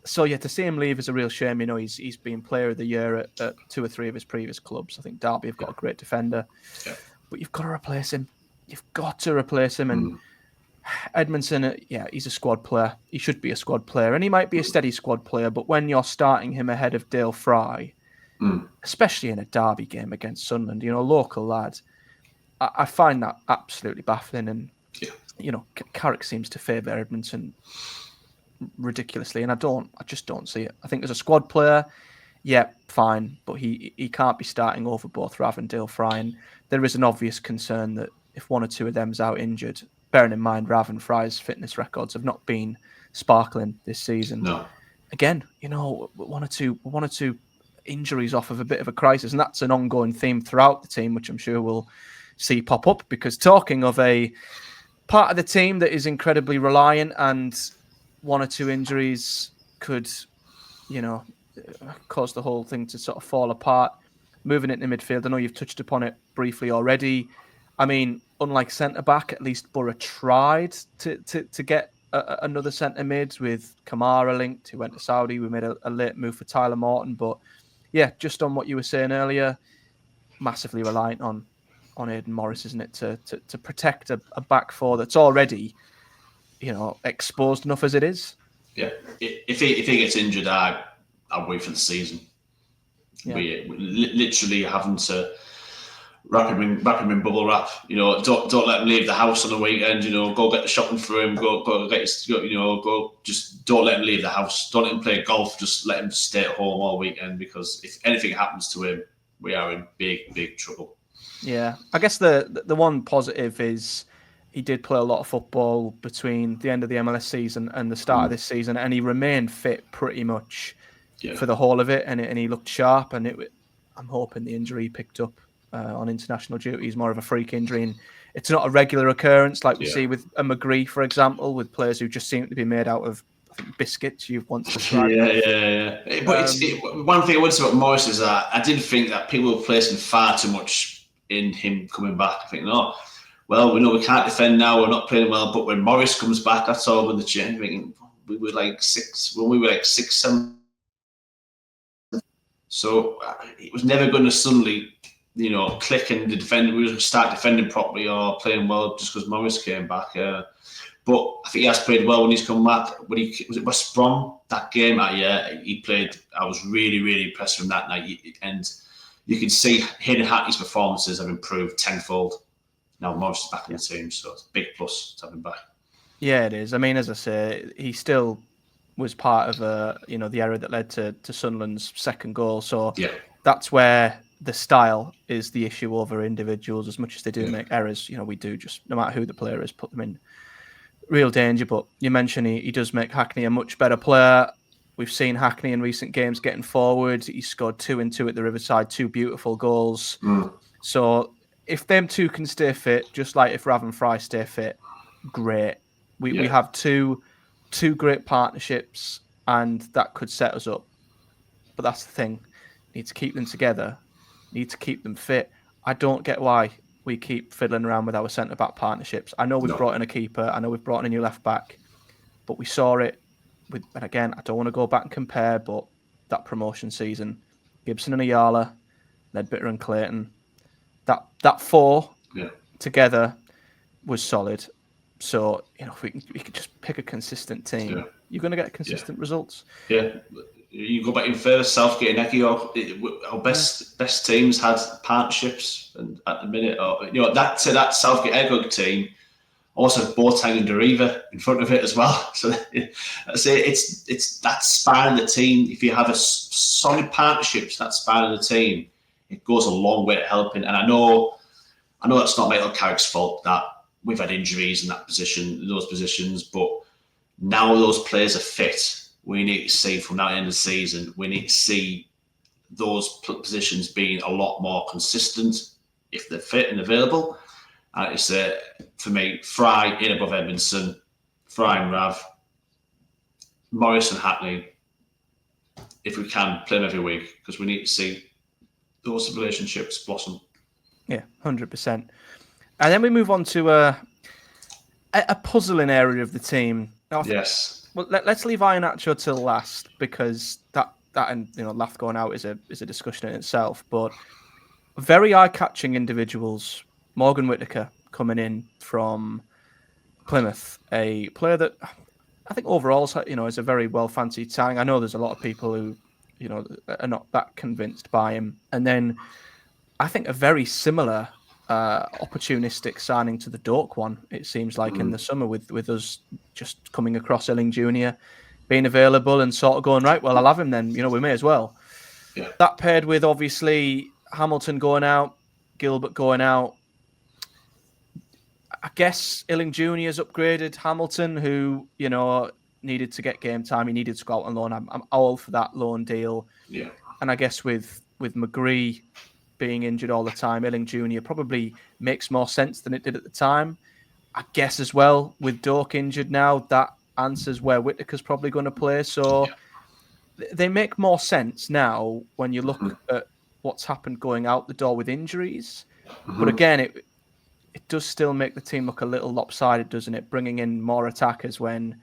So, to see him leave is a real shame. He's been player of the year at 2 or 3 of his previous clubs. I think Derby have got a great defender. Yeah. But you've got to replace him. And Edmondson, he's a squad player. He should be a squad player. And he might be a steady squad player. But when you're starting him ahead of Dale Fry, especially in a Derby game against Sunderland, local lad, I find that absolutely baffling. And, Carrick seems to favour Edmondson ridiculously. And I just don't see it. I think as a squad player, fine. But he can't be starting over both Rav and Dale Fry. And there is an obvious concern that if one or two of them's out injured, bearing in mind Rav and Fry's fitness records have not been sparkling this season. No. Again, one or two injuries off of a bit of a crisis. And that's an ongoing theme throughout the team, which I'm sure we'll see pop up, because talking of a part of the team that is incredibly reliant and one or two injuries could, cause the whole thing to sort of fall apart. Moving into midfield, I know you've touched upon it briefly already. I mean, unlike centre-back, at least Boro tried to get another centre mid with Kamara linked, who went to Saudi. We made a late move for Tyler Morton. But, just on what you were saying earlier, massively reliant on Aidan Morris, isn't it, to protect a back four that's already, exposed enough as it is. Yeah. If he gets injured, I'll wait for the season. Yeah. We're literally having to wrap him in bubble wrap. Don't let him leave the house on the weekend. Go get the shopping for him. Go get his. Just don't let him leave the house. Don't let him play golf. Just let him stay at home all weekend, because if anything happens to him, we are in big trouble. Yeah, I guess the one positive is he did play a lot of football between the end of the MLS season and the start of this season, and he remained fit pretty much for the whole of it, and he looked sharp. And I'm hoping the injury he picked up on international duty is more of a freak injury, and it's not a regular occurrence like we see with a McGree, for example, with players who just seem to be made out of biscuits. You've once described. Yeah. But one thing I would say about Morris is that I did think that people were placing far too much in him coming back. I think, well, we know we can't defend now, we're not playing well, but when Morris comes back, that's all when the change. We were like 6, 7. So it was never going to suddenly, click and we were going to start defending properly or playing well just because Morris came back. But I think he has played well when he's come back. Was it West Brom, that game? He played. I was really, really impressed with him that night. And you can see Iheanacho's performances have improved tenfold. Now Morris is back in the team, so it's a big plus to have him back. Yeah, it is. I mean, as I say, he still was part of the error that led to Sunderland's second goal. So that's where the style is the issue over individuals. As much as they do make errors, we do just, no matter who the player is, put them in real danger. But you mentioned he does make Hackney a much better player. We've seen Hackney in recent games getting forward. He scored 2 and 2 at the Riverside, 2 beautiful goals. So if them two can stay fit, just like if Rav and Fry stay fit, great. We have two great partnerships, and that could set us up. But that's the thing. Need to keep them together. Need to keep them fit. I don't get why we keep fiddling around with our centre-back partnerships. I know we've brought in a keeper. I know we've brought in a new left-back. But we saw it with, and again, I don't want to go back and compare, but that promotion season, Gibson and Ayala, Ledbetter and Clayton, that 4 together was solid. So, if we could just pick a consistent team, you're going to get consistent results. Yeah. You go back in further, Southgate and Eki, our best teams had partnerships, and at the minute, that Southgate Eki team also had Boateng and Deriva in front of it as well. So I say it's that span of the team. If you have a solid partnerships, that span of the team, it goes a long way to helping. And I know that's not Michael Carrick's fault that we've had injuries in those positions, but now those players are fit. We need to see from that end of the season, we need to see those positions being a lot more consistent if they're fit and available. And it's for me, Fry in above Edmondson, Fry and Rav, Morris and Hackney. If we can, play them every week, because we need to see those relationships blossom. Yeah, 100%. And then we move on to a puzzling area of the team. Yes. Well, let's leave Iheanacho till last, because that and Lath going out is a discussion in itself. But very eye-catching individuals. Morgan Whittaker coming in from Plymouth, a player that I think overall is a very well fancied signing. I know there's a lot of people who are not that convinced by him. And then I think a very similar opportunistic signing to the Dork one, it seems like, in the summer, with us just coming across Illing Jr. being available and sort of going, right, well, I'll have him then, we may as well. Yeah. That paired with, obviously, Hamilton going out, Gilbert going out. I guess Illing Jr. has upgraded Hamilton, who, needed to get game time. He needed to go out on loan. I'm all for that loan deal. Yeah. And I guess with McGree being injured all the time, Illing Jr. probably makes more sense than it did at the time. I guess as well, with Dork injured now, that answers where Whittaker's probably going to play. So they make more sense now when you look at what's happened going out the door with injuries. But again, it does still make the team look a little lopsided, doesn't it? Bringing in more attackers when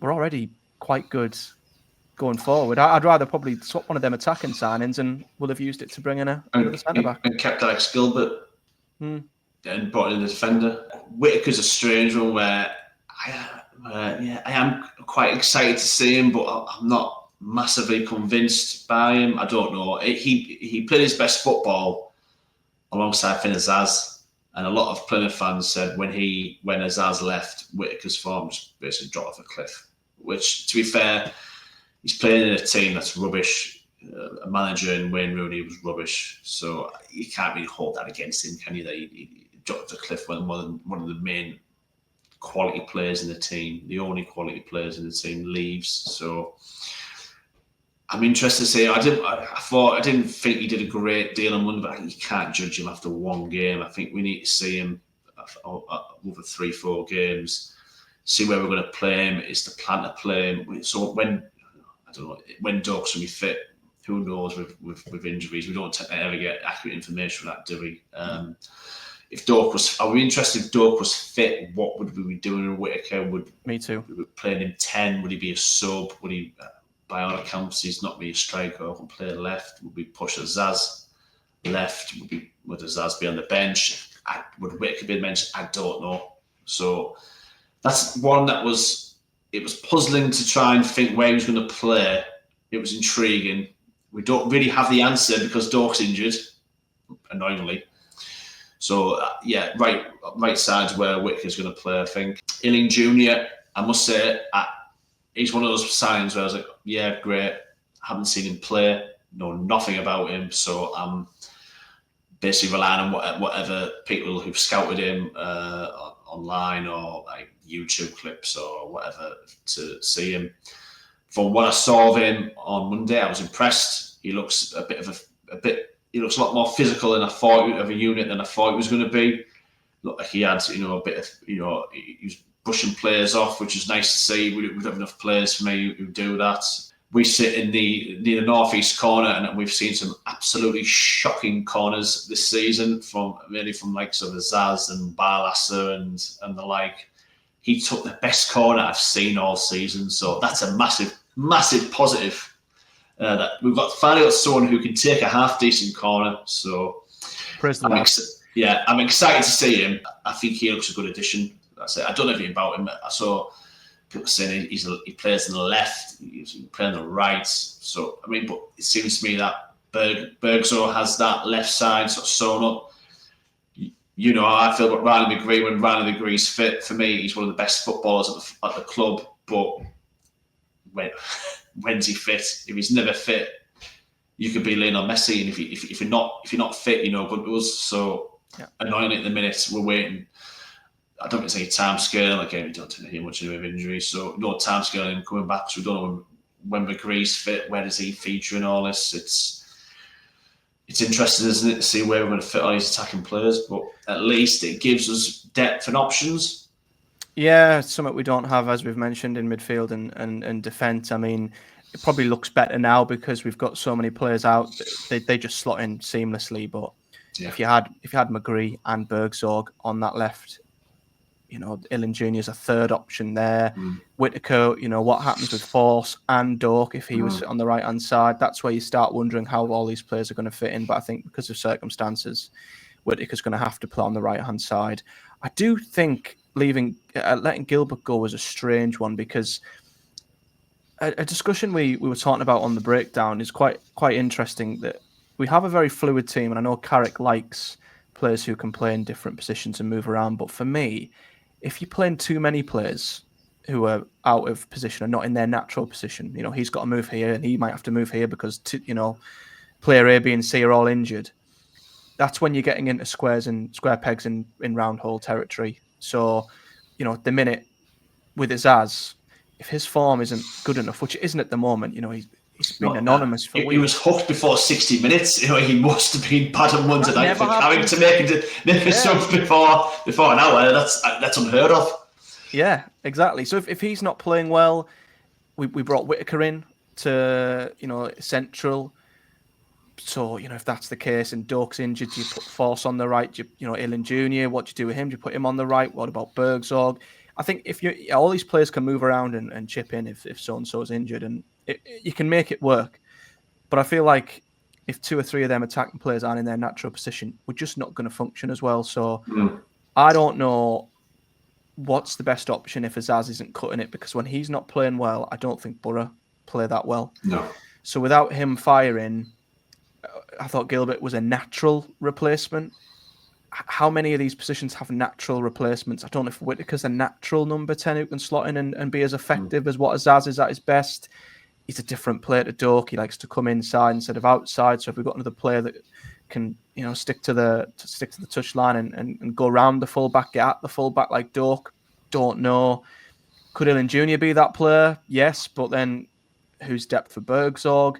we're already quite good going forward. I'd rather probably swap one of them attacking signings, and we'll have used it to bring in another centre-back. And kept Alex Gilbert and brought in a defender. Whittaker's a strange one where I am quite excited to see him, but I'm not massively convinced by him. I don't know. He played his best football alongside Finn Azaz. And a lot of Plymouth fans said when Azaz left, Whittaker's form just basically dropped off a cliff. Which, to be fair, he's playing in a team that's rubbish. A manager in Wayne Rooney was rubbish. So you can't really hold that against him, can you? That he dropped off a cliff when one of the main quality players in the team, the only quality players in the team, leaves. So I'm interested to see. I didn't think he did a great deal on Monday, but you can't judge him after one game. I think we need to see him over 3-4 games, see where we're going to play him. Is the plan to play him? So when Dork's going to be fit, who knows with injuries? We don't ever get accurate information on that, do we? Are we interested if Dork was fit? What would we be doing with Whittaker? Me too. We playing him 10? Would he be a sub? Would he? By all accounts, he's not be a striker. Can play left. Would we push Azaz left? Would Azaz be on the bench? Would Whittaker be on the bench? I don't know. So that's one it was puzzling to try and think where he was going to play. It was intriguing. We don't really have the answer because Dork's injured, annoyingly. So right side's where Whittaker's going to play, I think. Illing Jr., I must say, he's one of those signs where I was like, yeah, great. Haven't seen him play, know nothing about him. So I'm basically relying on whatever people who've scouted him online or like YouTube clips or whatever to see him. from what I saw of him on Monday, I was impressed. He looks he looks a lot more physical than I thought of a unit than I thought he was going to be. Looked like he had, a bit of, he was brushing players off, which is nice to see. We don't have enough players for me who do that. We sit in the northeast corner, and we've seen some absolutely shocking corners this season from like sort of Zaz and Barlasser and the like. He took the best corner I've seen all season, so that's a massive, massive positive. That we've finally got someone who can take a half decent corner. So I'm excited to see him. I think he looks a good addition. That's it. I don't know anything about him. I saw people saying he plays on the left, he plays on the right. So but it seems to me that Bergzo has that left side sort of sewn up. I feel about Riley McGree. When Riley McGree's fit, for me, he's one of the best footballers at the club. But when's he fit? If he's never fit, you could be Lionel Messi, and if you're not fit, you're no good to us. So annoyingly, at the minute, we're waiting. I don't want to say time scale. Again, we don't hear much of injuries, so no time scale in coming back. So we don't know when McGree's fit. Where does he feature in all this? It's interesting, isn't it, to see where we're going to fit all these attacking players, but at least it gives us depth and options. Yeah, it's something we don't have, as we've mentioned, in midfield and defence. It probably looks better now because we've got so many players out. They just slot in seamlessly. But if you had McGree and Bergzorg on that left, Ilin Jr. is a third option there. Whittaker, what happens with Force and Dork if he was on the right-hand side? That's where you start wondering how all these players are going to fit in. But I think because of circumstances, Whittaker's going to have to play on the right-hand side. I do think letting Gilbert go was a strange one because a discussion we were talking about on the breakdown is quite interesting, that we have a very fluid team, and I know Carrick likes players who can play in different positions and move around. But for me, if you're playing too many players who are out of position and not in their natural position, he's got to move here and he might have to move here because, player A, B, and C are all injured. That's when you're getting into square pegs in round hole territory. So, the minute with Azaz, if his form isn't good enough, which it isn't at the moment, he's been anonymous for weeks. He was hooked before 60 minutes. He must have been bad on one tonight for having to make a sub before an hour. That's unheard of. Yeah, exactly. So if he's not playing well, we brought Whittaker in to central. So if that's the case and Dork's injured, do you put Force on the right? Ilin Jr. What do you do with him? Do you put him on the right? What about Bergzorg? I think if all these players can move around and chip in if so and so is injured, and you can make it work. But I feel like if two or three of them attacking players aren't in their natural position, we're just not going to function as well. So I don't know what's the best option if Azaz isn't cutting it, because when he's not playing well, I don't think Boro play that well. No. So without him firing, I thought Gilbert was a natural replacement. How many of these positions have natural replacements? I don't know if Whittaker's a natural number 10 who can slot in and be as effective as what Azaz is at his best. He's a different player to Dork. He likes to come inside instead of outside. So if we've got another player that can, stick to the touchline and go around the fullback, get at the fullback like Dork, don't know. Could Ilin Jr. be that player? Yes, but then who's depth for Bergzorg?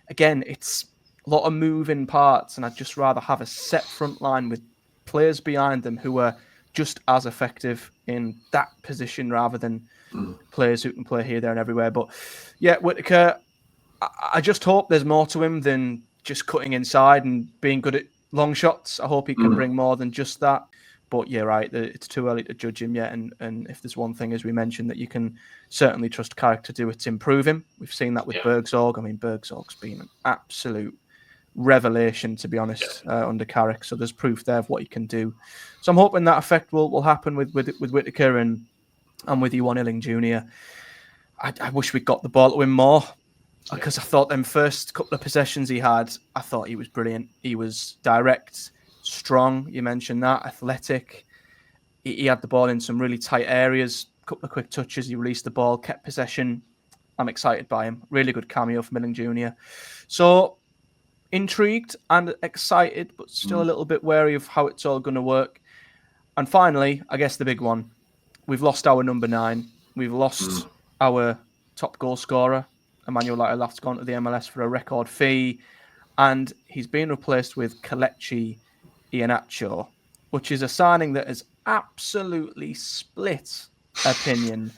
Again, it's a lot of moving parts, and I'd just rather have a set front line with players behind them who are just as effective in that position rather than players who can play here, there, and everywhere. But yeah, Whittaker, I just hope there's more to him than just cutting inside and being good at long shots. I hope he can bring more than just that. But yeah, right, it's too early to judge him yet. And if there's one thing, as we mentioned, that you can certainly trust Carrick to do, it's improve him. We've seen that with Bergzorg. Bergzorg's been an absolute revelation, to be honest, under Carrick. So there's proof there of what he can do. So I'm hoping that effect will happen with Whittaker, and I'm with you on Ilin Jr. I wish we got the ball to him more, because I thought them first couple of possessions he had, I thought he was brilliant. He was direct, strong. You mentioned that, athletic. He had the ball in some really tight areas. A couple of quick touches. He released the ball, kept possession. I'm excited by him. Really good cameo from Ilin Jr. So intrigued and excited, but still a little bit wary of how it's all going to work. And finally, I guess the big one. We've lost our number 9. We've lost our top goal scorer. Emmanuel Lath gone to the MLS for a record fee, and he's been replaced with Kelechi Iheanacho, which is a signing that has absolutely split opinion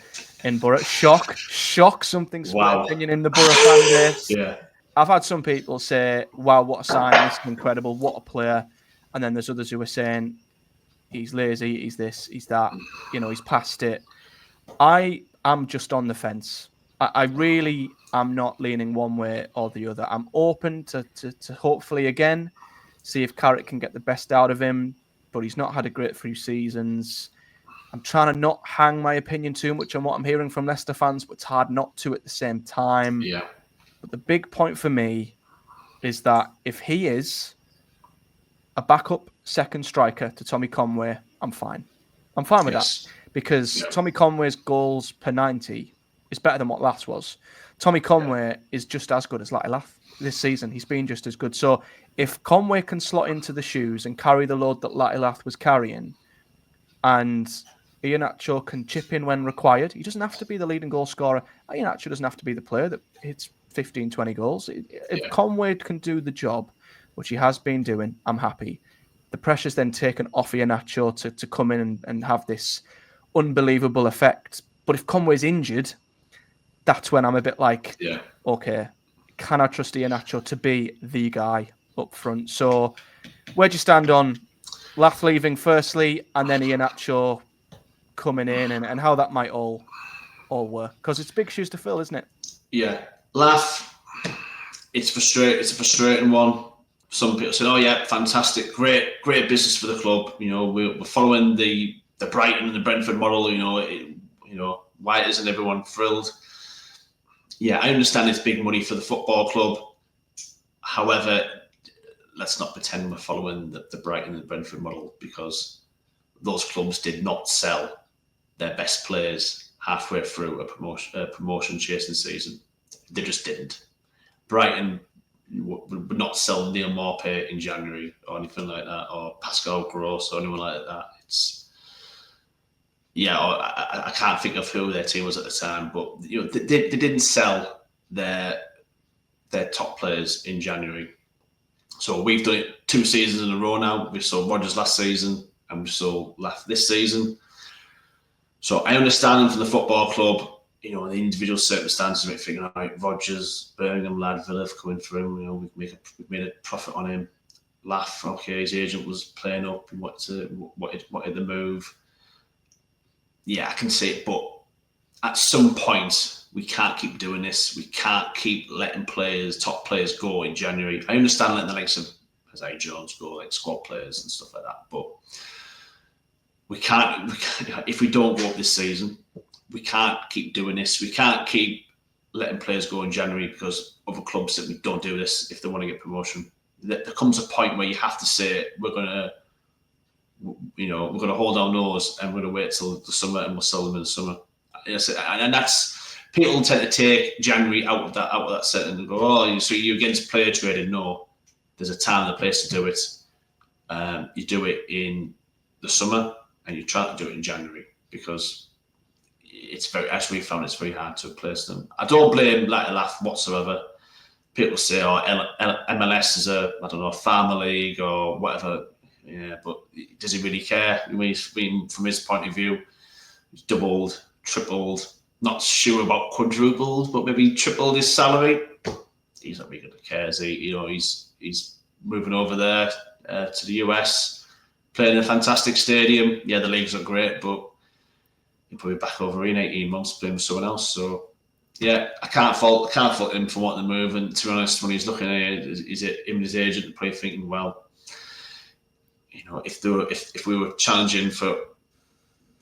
in Boro. Shock, something split opinion in the Boro fan base. Yeah. I've had some people say, wow, what a signing, this is incredible, what a player. And then there's others who are saying, he's lazy, he's this, he's that, he's past it. I am just on the fence. I really am not leaning one way or the other. I'm open to hopefully again see if Carrick can get the best out of him, but he's not had a great few seasons. I'm trying to not hang my opinion too much on what I'm hearing from Leicester fans, but it's hard not to at the same time. Yeah. But the big point for me is that if he is a backup second striker to Tommy Conway, I'm fine. I'm fine with that because Tommy Conway's goals per 90 is better than what Lath's was. Tommy Conway is just as good as Lath this season. He's been just as good. So if Conway can slot into the shoes and carry the load that Lath was carrying, and Iheanacho can chip in when required, he doesn't have to be the leading goal scorer. Iheanacho doesn't have to be the player that hits 15, 20 goals. If Conway can do the job, which he has been doing, I'm happy. The pressure's then taken off Iheanacho to come in and have this unbelievable effect. But if Conway's injured, that's when I'm a bit like, okay, can I trust Iheanacho to be the guy up front? So where do you stand on Lath leaving firstly, and then Iheanacho coming in, and how that might all work? Because it's big shoes to fill, isn't it? Yeah. Lath, it's a frustrating one. Some people say, "Oh yeah, fantastic, great business for the club." We're following the Brighton and the Brentford model. Why isn't everyone thrilled? Yeah, I understand it's big money for the football club. However, let's not pretend we're following the Brighton and the Brentford model, because those clubs did not sell their best players halfway through a promotion chasing season. They just didn't. Brighton would not sell Neil Maupay in January or anything like that, or Pascal Gross or anyone like that. I can't think of who their team was at the time, but they didn't sell their top players in January. So we've done it 2 seasons in a row now. We sold Rodgers last season and we sold Lath this season. So I understand from the football club, the individual circumstances, we thinking, all right, Rodgers, Birmingham lad, Villa coming through, we've made a profit on him. Lath, okay, his agent was playing up, he wanted the move. Yeah, I can see it, but at some point, we can't keep doing this. We can't keep letting top players go in January. I understand letting the likes of Isaiah Jones go, like squad players and stuff like that, but we can't if we don't go up this season, we can't keep doing this. We can't keep letting players go in January because other clubs simply don't do this if they want to get promotion. There comes a point where you have to say, we're going to hold our nose and we're going to wait till the summer and we'll sell them in the summer. And that's, people tend to take January out of that setting and go, oh, so you're against player trading? No, there's a time and a place to do it. You do it in the summer and you try to do it in January, because as we found, it's very hard to replace them. I don't blame Lath whatsoever. People say, MLS is a farmer league or whatever. Yeah, but does he really care? From his point of view, he's doubled, tripled, not sure about quadrupled, but maybe tripled his salary. He's not really going to care, is he? He's moving over there to the US, playing in a fantastic stadium. Yeah, the leagues are great, but he'll probably be back over in 18 months playing with someone else. So yeah, I can't fault him for wanting to move. And to be honest, when he's looking at it, is it him and his agent probably thinking, well, if we were challenging for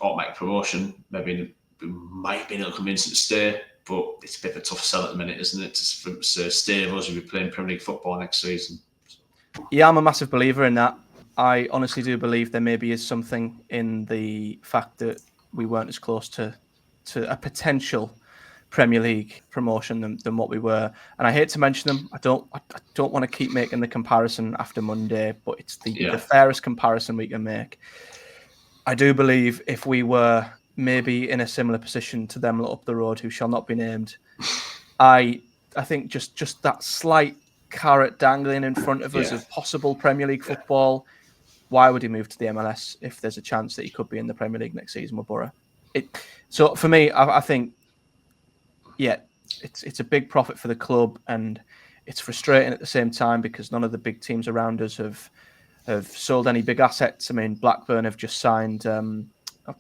automatic promotion, maybe we might be able to convince him to stay. But it's a bit of a tough sell at the minute, isn't it? To stay with us and be playing Premier League football next season. Yeah, I'm a massive believer in that. I honestly do believe there maybe is something in the fact that we weren't as close to a potential Premier League promotion than what we were. And I hate to mention them. I don't want to keep making the comparison after Monday, but it's the fairest comparison we can make. I do believe if we were maybe in a similar position to them up the road, who shall not be named, I I think just that slight carrot dangling in front of us of possible Premier League football. Why would he move to the MLS if there's a chance that he could be in the Premier League next season with Boro? So for me, I think, it's a big profit for the club, and it's frustrating at the same time because none of the big teams around us have sold any big assets. I mean, Blackburn have just signed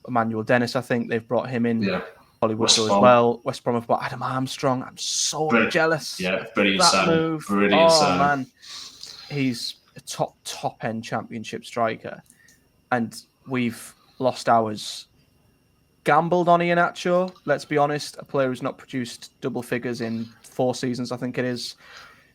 Emmanuel Dennis. I think they've brought him in. Yeah. Hollywood as well. West Brom have bought Adam Armstrong. I'm so jealous. Yeah, brilliant that move. Brilliant man, he's a top end Championship striker, and we've lost ours. Gambled on Iheanacho. Let's be honest, a player who's not produced double figures in 4 seasons, I think it is.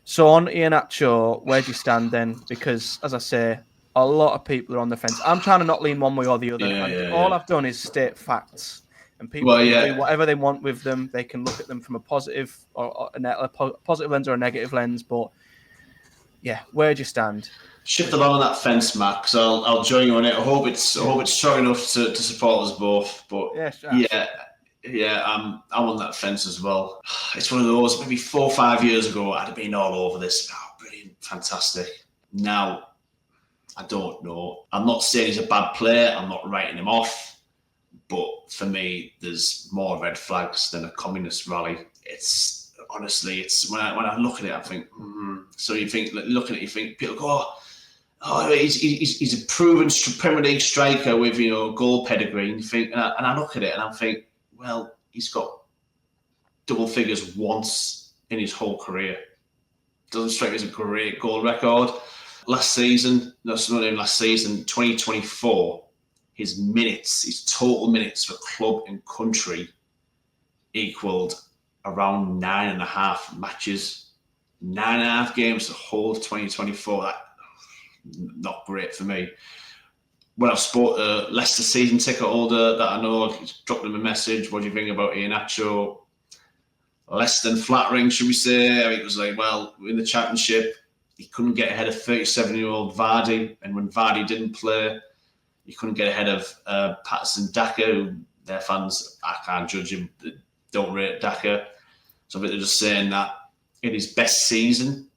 So on Iheanacho, where do you stand then? Because as I say, a lot of people are on the fence. I'm trying to not lean one way or the other. All I've done is state facts. And people can do whatever they want with them. They can look at them from a positive or a positive lens or a negative lens. But where do you stand? Shift along on that fence, Matt, because I'll join you on it. I hope it's strong enough to support us both. But I'm on that fence as well. It's one of those. Maybe 4 or 5 years ago, I'd have been all over this. Oh, brilliant, fantastic. Now, I don't know. I'm not saying he's a bad player. I'm not writing him off. But for me, there's more red flags than a communist rally. It's honestly, when I look at it, I think. So you think, looking at it, you think people go, he's a proven Premier League striker with goal pedigree. And you think, and I look at it and I think, well, he's got double figures once in his whole career. Doesn't strike me as a great goal record. Last season, 2024. His total minutes for club and country equaled around 9.5 matches. 9.5 games the whole of 2024. That not great for me. When I've spoke to Leicester season ticket holder that I know, dropped them a message. What do you think about Iheanacho? Less than flattering, should we say? I mean, it was like, well, in the Championship, he couldn't get ahead of 37-year-old Vardy, and when Vardy didn't play, he couldn't get ahead of Patterson Daka, who their fans, I can't judge him, don't rate Daka. So I think they're just saying that in his best season,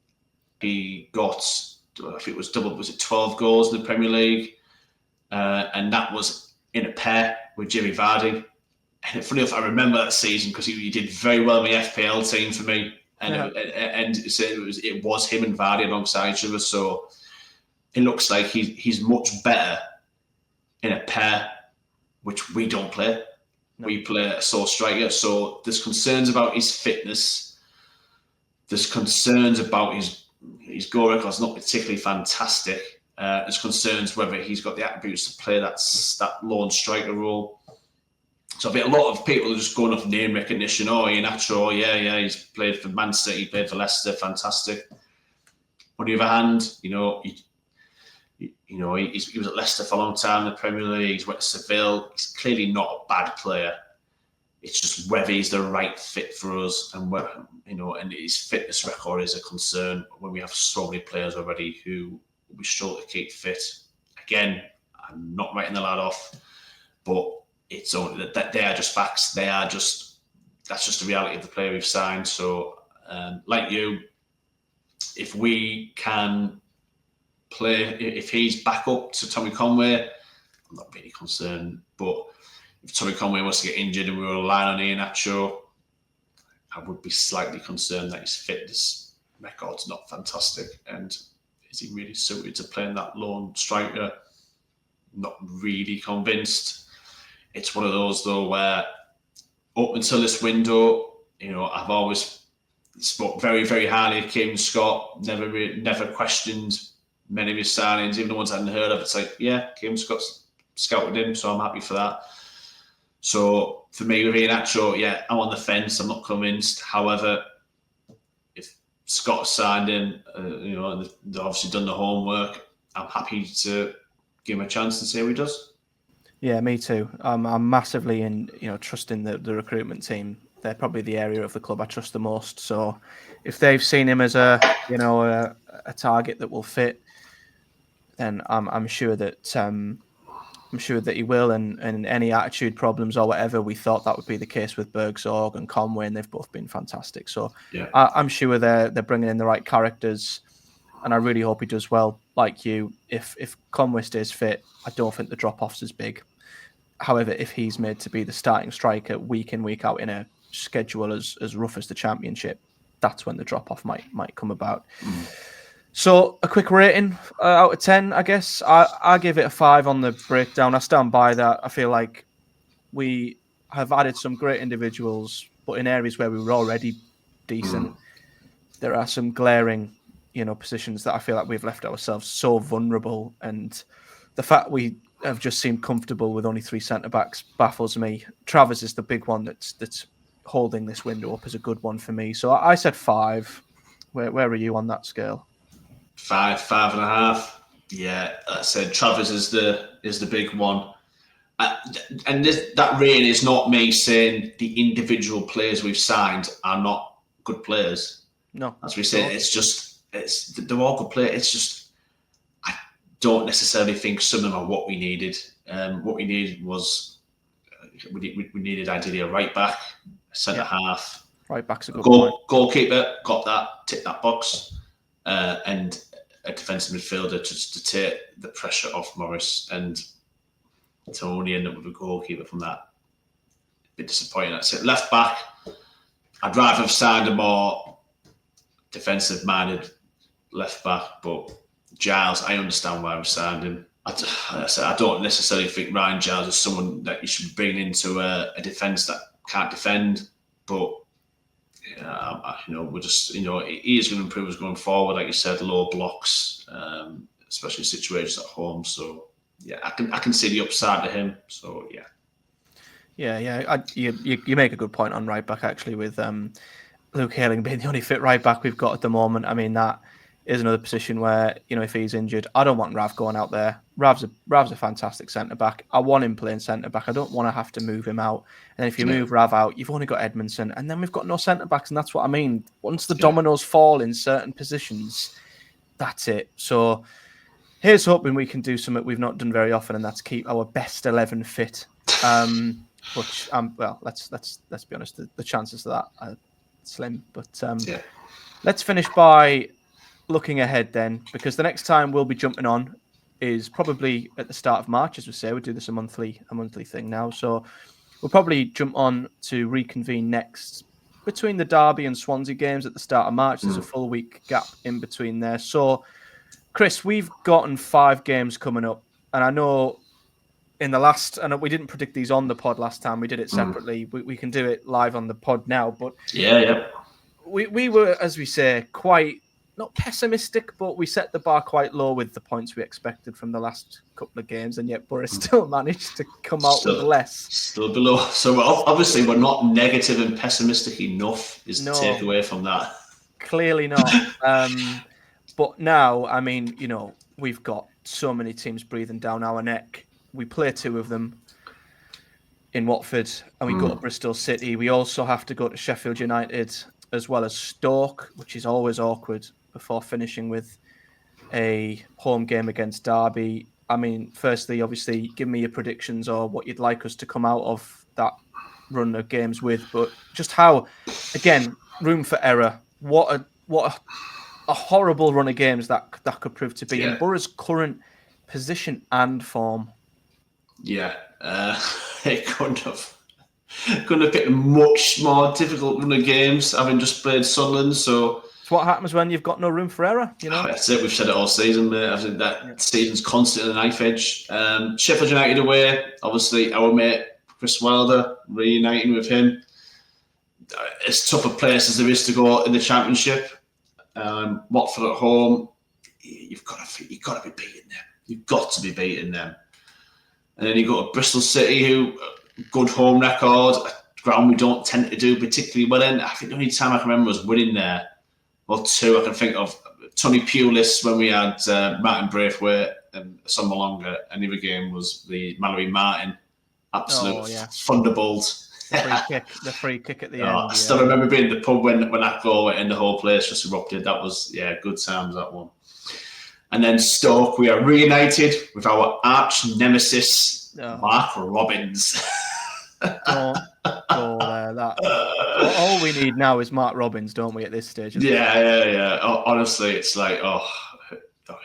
he got, I think it was 12 goals in the Premier League? And that was in a pair with Jimmy Vardy. And funny enough, I remember that season because he did very well in the FPL team for me. And it was him and Vardy alongside each other. So it looks like he's much better in a pair, which we don't play. No. We play a sole striker. So there's concerns about his fitness. There's concerns about his goal record's not particularly fantastic. There's concerns whether he's got the attributes to play that lone striker role. So I think a lot of people are just going off name recognition. Oh, Iheanacho, he's played for Man City, played for Leicester, fantastic. On the other hand, he was at Leicester for a long time in the Premier League. He's went to Seville. He's clearly not a bad player. It's just whether he's the right fit for us, and and his fitness record is a concern when we have so many players already who we struggle to keep fit. Again, I'm not writing the lad off, but it's only that they are just facts. That's just the reality of the player we've signed. So, like you, if we can play, if he's back up to Tommy Conway, I'm not really concerned. But if Tommy Conway was to get injured and we were relying on Iheanacho, I would be slightly concerned that his fitness record's not fantastic. And is he really suited to playing that lone striker? Not really convinced. It's one of those, though, where up until this window, I've always spoke very, very highly of Kim Scott. Never questioned many of his signings, even the ones I hadn't heard of. It's like, Kim Scott's scouted him, so I'm happy for that. So for me, with Iheanacho, I'm on the fence. I'm not convinced. However, if Scott signed him, they've obviously done the homework. I'm happy to give him a chance and see how he does. Yeah, me too. I'm massively in, trusting the recruitment team. They're probably the area of the club I trust the most. So if they've seen him as a target that will fit, then I'm sure that I'm sure that he will. And any attitude problems or whatever, we thought that would be the case with Bergsorg and Conway, and they've both been fantastic. So Yeah. I'm sure they're bringing in the right characters, and I really hope he does well. Like you, if Conway stays fit, I don't think the drop-off's as big. However, if he's made to be the starting striker week in, week out in a schedule as rough as the Championship, that's when the drop-off might come about. So a quick rating out of 10, I guess. I give it a 5 on the breakdown. I stand by that. I feel like we have added some great individuals, but in areas where we were already decent, there are some glaring, positions that I feel like we've left ourselves so vulnerable. And the fact we have just seemed comfortable with only 3 centre-backs baffles me. Travers is the big one that's holding this window up as a good one for me. So I said 5. Where are you on that scale? 5.5. Yeah, I said Travers is the big one. And that rating is not me saying the individual players we've signed are not good players. No. As we said, they're all good players. It's just, I don't necessarily think some of them are what we needed. What we needed was, we needed ideally a right back, a centre half. Right back's a good point. Goalkeeper, got that, tick that box. And a defensive midfielder just to take the pressure off Morris, and to only end up with a goalkeeper from that. A bit disappointing. That's it. Left back, I'd rather have signed a more defensive-minded left back, but Giles, I understand why we've signed him. I don't necessarily think Ryan Giles is someone that you should bring into a defence that can't defend, but we're just, he is going to improve us going forward. Like you said, low blocks, especially situations at home. So yeah, I can see the upside to him. So yeah. Yeah. You make a good point on right back actually, with Luke Ayling being the only fit right back we've got at the moment. I mean, that is another position where, if he's injured, I don't want Rav going out there. Rav's a fantastic centre back. I want him playing centre back. I don't want to have to move him out. And if you move Rav out, you've only got Edmondson, and then we've got no centre backs, and that's what I mean. Once the dominoes fall in certain positions, that's it. So here's hoping we can do something we've not done very often, and that's keep our best 11 fit. Which let's be honest, the chances of that are slim. But let's finish by looking ahead then, because the next time we'll be jumping on is probably at the start of March, as we say. We do this a monthly thing now, so we'll probably jump on to reconvene next between the Derby and Swansea games at the start of March. There's a full week gap in between there. So, Chris, we've gotten 5 games coming up, and I know in the last, and we didn't predict these on the pod last time. We did it separately. We can do it live on the pod now, but we were, as we say, quite not pessimistic, but we set the bar quite low with the points we expected from the last couple of games, and yet Boro still managed to come out with less. Still below. So obviously we're not negative and pessimistic enough is the takeaway from that. Clearly not. But now, I mean, we've got so many teams breathing down our neck. We play 2 of them in Watford, and we go to Bristol City. We also have to go to Sheffield United as well as Stoke, which is always awkward, before finishing with a home game against Derby. I mean, firstly, obviously, give me your predictions or what you'd like us to come out of that run of games with, but just how, again, room for error. What a horrible run of games that could prove to be in Boro's current position and form. Yeah, it couldn't have picked a much more difficult run of games, having just played Sunderland. So it's what happens when you've got no room for error, That's it. We've said it all season, mate. I think that season's constant in the knife edge. Sheffield United away, obviously our mate Chris Wilder, reuniting with him. As tough a place as there is to go in the Championship. Watford at home, you've got to be beating them. You've got to be beating them. And then you go to Bristol City, who good home record, a ground we don't tend to do particularly well in. I think the only time I can remember was winning there, or 2 I can think of. Tony Pulis when we had Martin Braithwaite and Son Malonga, and the other game was the Mallory Martin absolute thunderbolt. The free kick at the end. I still remember being in the pub when that goal went in, the whole place just erupted. That was good times, that one. And then Stoke, we are reunited with our arch nemesis, Mark Robbins. Don't go there. All we need now is Mark Robbins, don't we, at this stage? Yeah. Honestly, it's like,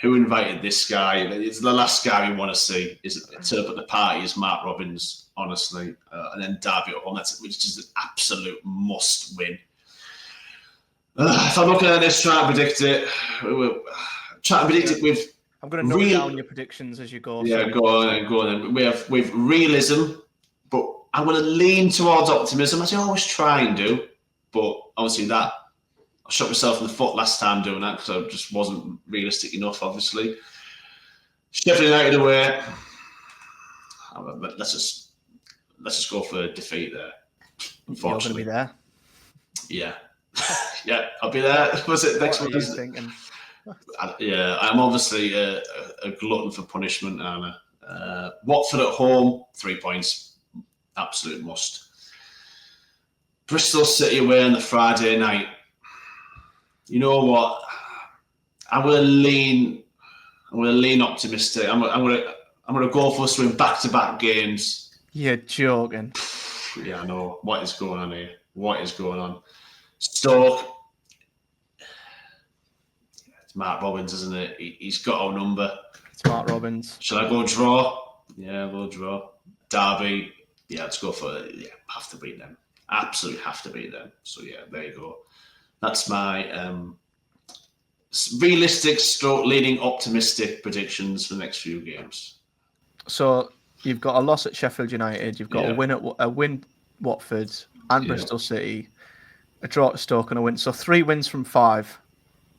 who invited this guy? It's the last guy we want to see. Is turn up at the party is Mark Robbins, honestly. And then Derby at home, which is an absolute must win. If I'm looking at this, trying to predict it, with. I'm going to note down your predictions as you go. Yeah, go on. We have with realism, but I'm going to lean towards optimism, as I always try and do. But obviously, I shot myself in the foot last time doing that because I just wasn't realistic enough. Obviously, Sheffield United away. Let's just go for a defeat there. Unfortunately, you're going to be there. Yeah, I'll be there. Was it next week? Yeah, I'm obviously a glutton for punishment, Anna. Watford at home, 3 points, absolute must. Bristol City away on the Friday night. You know what? I'm gonna lean optimistic. I'm gonna go for us to win back-to-back games. You're joking. Yeah, I know. What is going on here? What is going on? Stoke. It's Mark Robbins, isn't it? He's got our number. It's Mark Robbins. Shall I go draw? Yeah, we'll draw. Derby. Yeah, let's go for it. Yeah, have to beat them. Absolutely have to beat them. So yeah, there you go. That's my realistic stroke leading optimistic predictions for the next few games. So you've got a loss at Sheffield United, you've got a win Watford and Bristol City, a draw at Stoke and a win. So 3 wins from 5.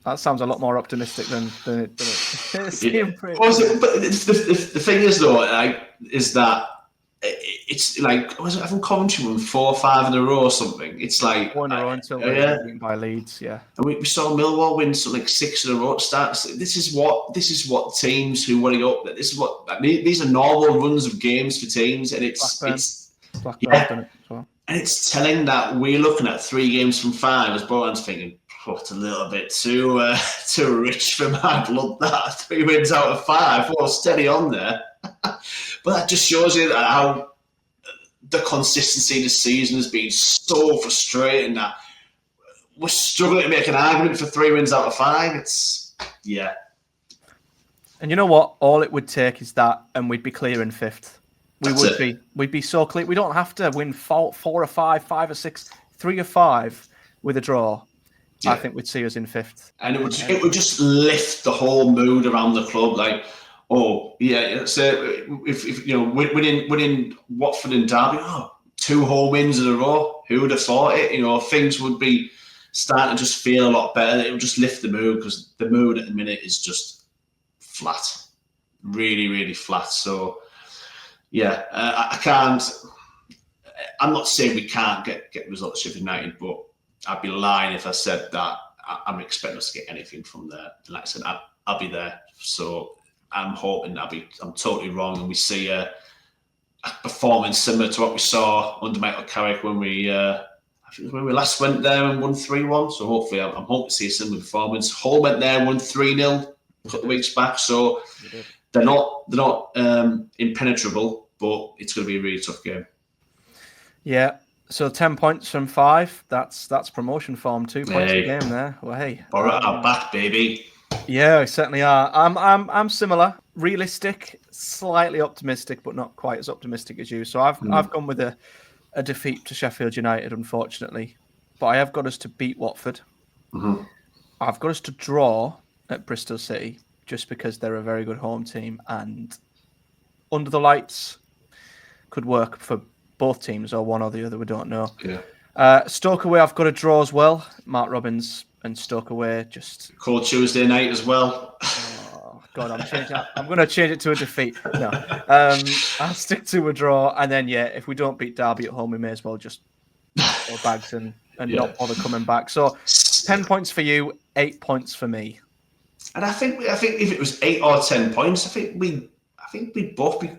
That sounds a lot more optimistic than it seems. But the thing is though, is that it's like, I think Coventry won 4 or 5 in a row or something. It's like 4 in a row until they were beaten by Leeds. Yeah, and we saw Millwall win something like 6 in a row. This is what teams who want to go up. These are normal runs of games for teams, and Blackburn done it as well. And it's telling that we're looking at 3 games from 5 as Boran's thinking, it's a little bit too rich for my blood. That 3 wins out of 5. Well, steady on there. But that just shows you how the consistency this season has been so frustrating that we're struggling to make an argument for 3 wins out of 5. And you know what? All it would take is that, and we'd be clear in 5th. We'd be so clear. We don't have to win 4 or 5, 5 or 6, 3 or 5 with a draw. Yeah. I think we'd see us in 5th. And it would just lift the whole mood around the club. Like, so if winning Watford and Derby, 2 whole wins in a row. Who would have thought it? Things would be starting to just feel a lot better. It would just lift the mood, because the mood at the minute is just flat, really, really flat. So yeah, I can't. I'm not saying we can't get results at Sheffield United, but I'd be lying if I said that I'm expecting us to get anything from there. Like I said, I'll be there. So I'm hoping I'm totally wrong, and we see a performance similar to what we saw under Michael Carrick when we last went there and won 3-1. So hopefully, I'm hoping to see a similar performance. Hull went there, won 3-0 a couple of weeks back. So they're not impenetrable, but it's going to be a really tough game. Yeah. So 10 points from 5. That's promotion form. 2 points a game there. Well, hey, Boro are back, baby. Yeah, we certainly are. I'm similar, realistic, slightly optimistic, but not quite as optimistic as you. So I've gone with a defeat to Sheffield United, unfortunately, but I have got us to beat Watford. Mm-hmm. I've got us to draw at Bristol City, just because they're a very good home team, and under the lights could work for both teams, or one or the other. We don't know. Yeah. Stoke away, I've got a draw as well. Mark Robbins and Stoke away, just cold Tuesday night as well. Oh God, I'm going to change it to a defeat. No, I'll stick to a draw, and then if we don't beat Derby at home, we may as well just go bags and not bother coming back. So 10 points for you, 8 points for me. And I think if it was 8 or 10 points, I think we'd both be,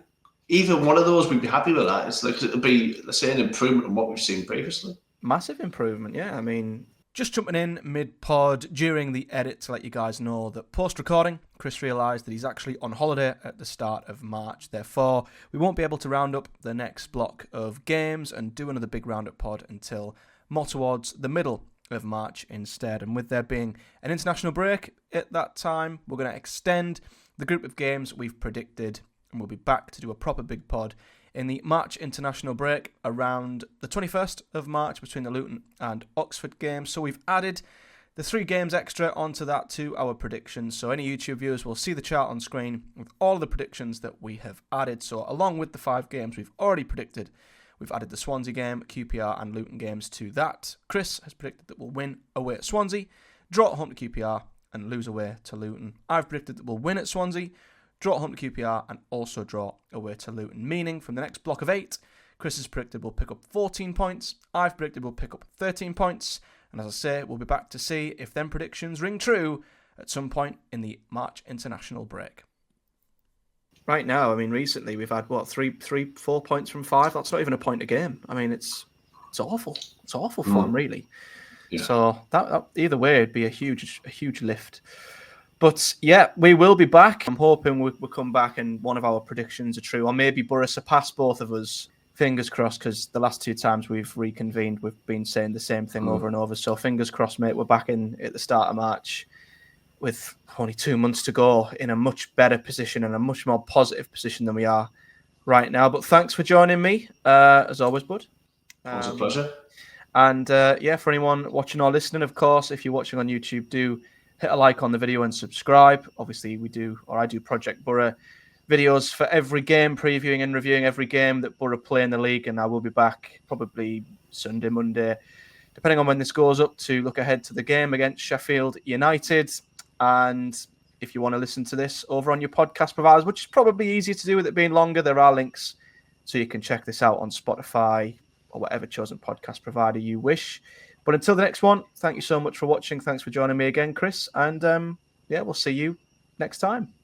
either one of those, we'd be happy with that. It's like it'll be, let's say, an improvement on what we've seen previously. Massive improvement, yeah. I mean, Just jumping in mid-pod during the edit to let you guys know that post-recording, Chris realised that he's actually on holiday at the start of March. Therefore, we won't be able to round up the next block of games and do another big roundup pod until more towards the middle of March instead. And with there being an international break at that time, we're going to extend the group of games we've predicted, and we'll be back to do a proper big pod in the March international break around the 21st of March between the Luton and Oxford games. So we've added the 3 games extra onto that to our predictions. So any YouTube viewers will see the chart on screen with all the predictions that we have added. So along with the 5 games we've already predicted, we've added the Swansea game, QPR and Luton games to that. Chris has predicted that we'll win away at Swansea, draw at home to QPR and lose away to Luton. I've predicted that we'll win at Swansea, draw at home to QPR and also draw away to Luton. Meaning from the next block of 8, Chris has predicted we'll pick up 14 points. I've predicted we'll pick up 13 points. And as I say, we'll be back to see if them predictions ring true at some point in the March international break. Right now, I mean, recently we've had, 4 points from 5? That's not even a point a game. I mean, it's awful. It's awful form, really. Yeah. So that either way, it'd be a huge lift. But yeah, we will be back. I'm hoping we'll come back and one of our predictions are true. Or maybe Boro surpass both of us. Fingers crossed, because the last 2 times we've reconvened, we've been saying the same thing over and over. So fingers crossed, mate. We're back in at the start of March with only 2 months to go in a much better position and a much more positive position than we are right now. But thanks for joining me, as always, bud. It was a pleasure. And for anyone watching or listening, of course, if you're watching on YouTube, do hit a like on the video and subscribe. Obviously, I do Project Boro videos for every game, previewing and reviewing every game that Boro play in the league. And I will be back probably Sunday, Monday, depending on when this goes up, to look ahead to the game against Sheffield United. And if you want to listen to this over on your podcast providers, which is probably easier to do with it being longer, there are links so you can check this out on Spotify or whatever chosen podcast provider you wish. But until the next one, thank you so much for watching. Thanks for joining me again, Chris. And we'll see you next time.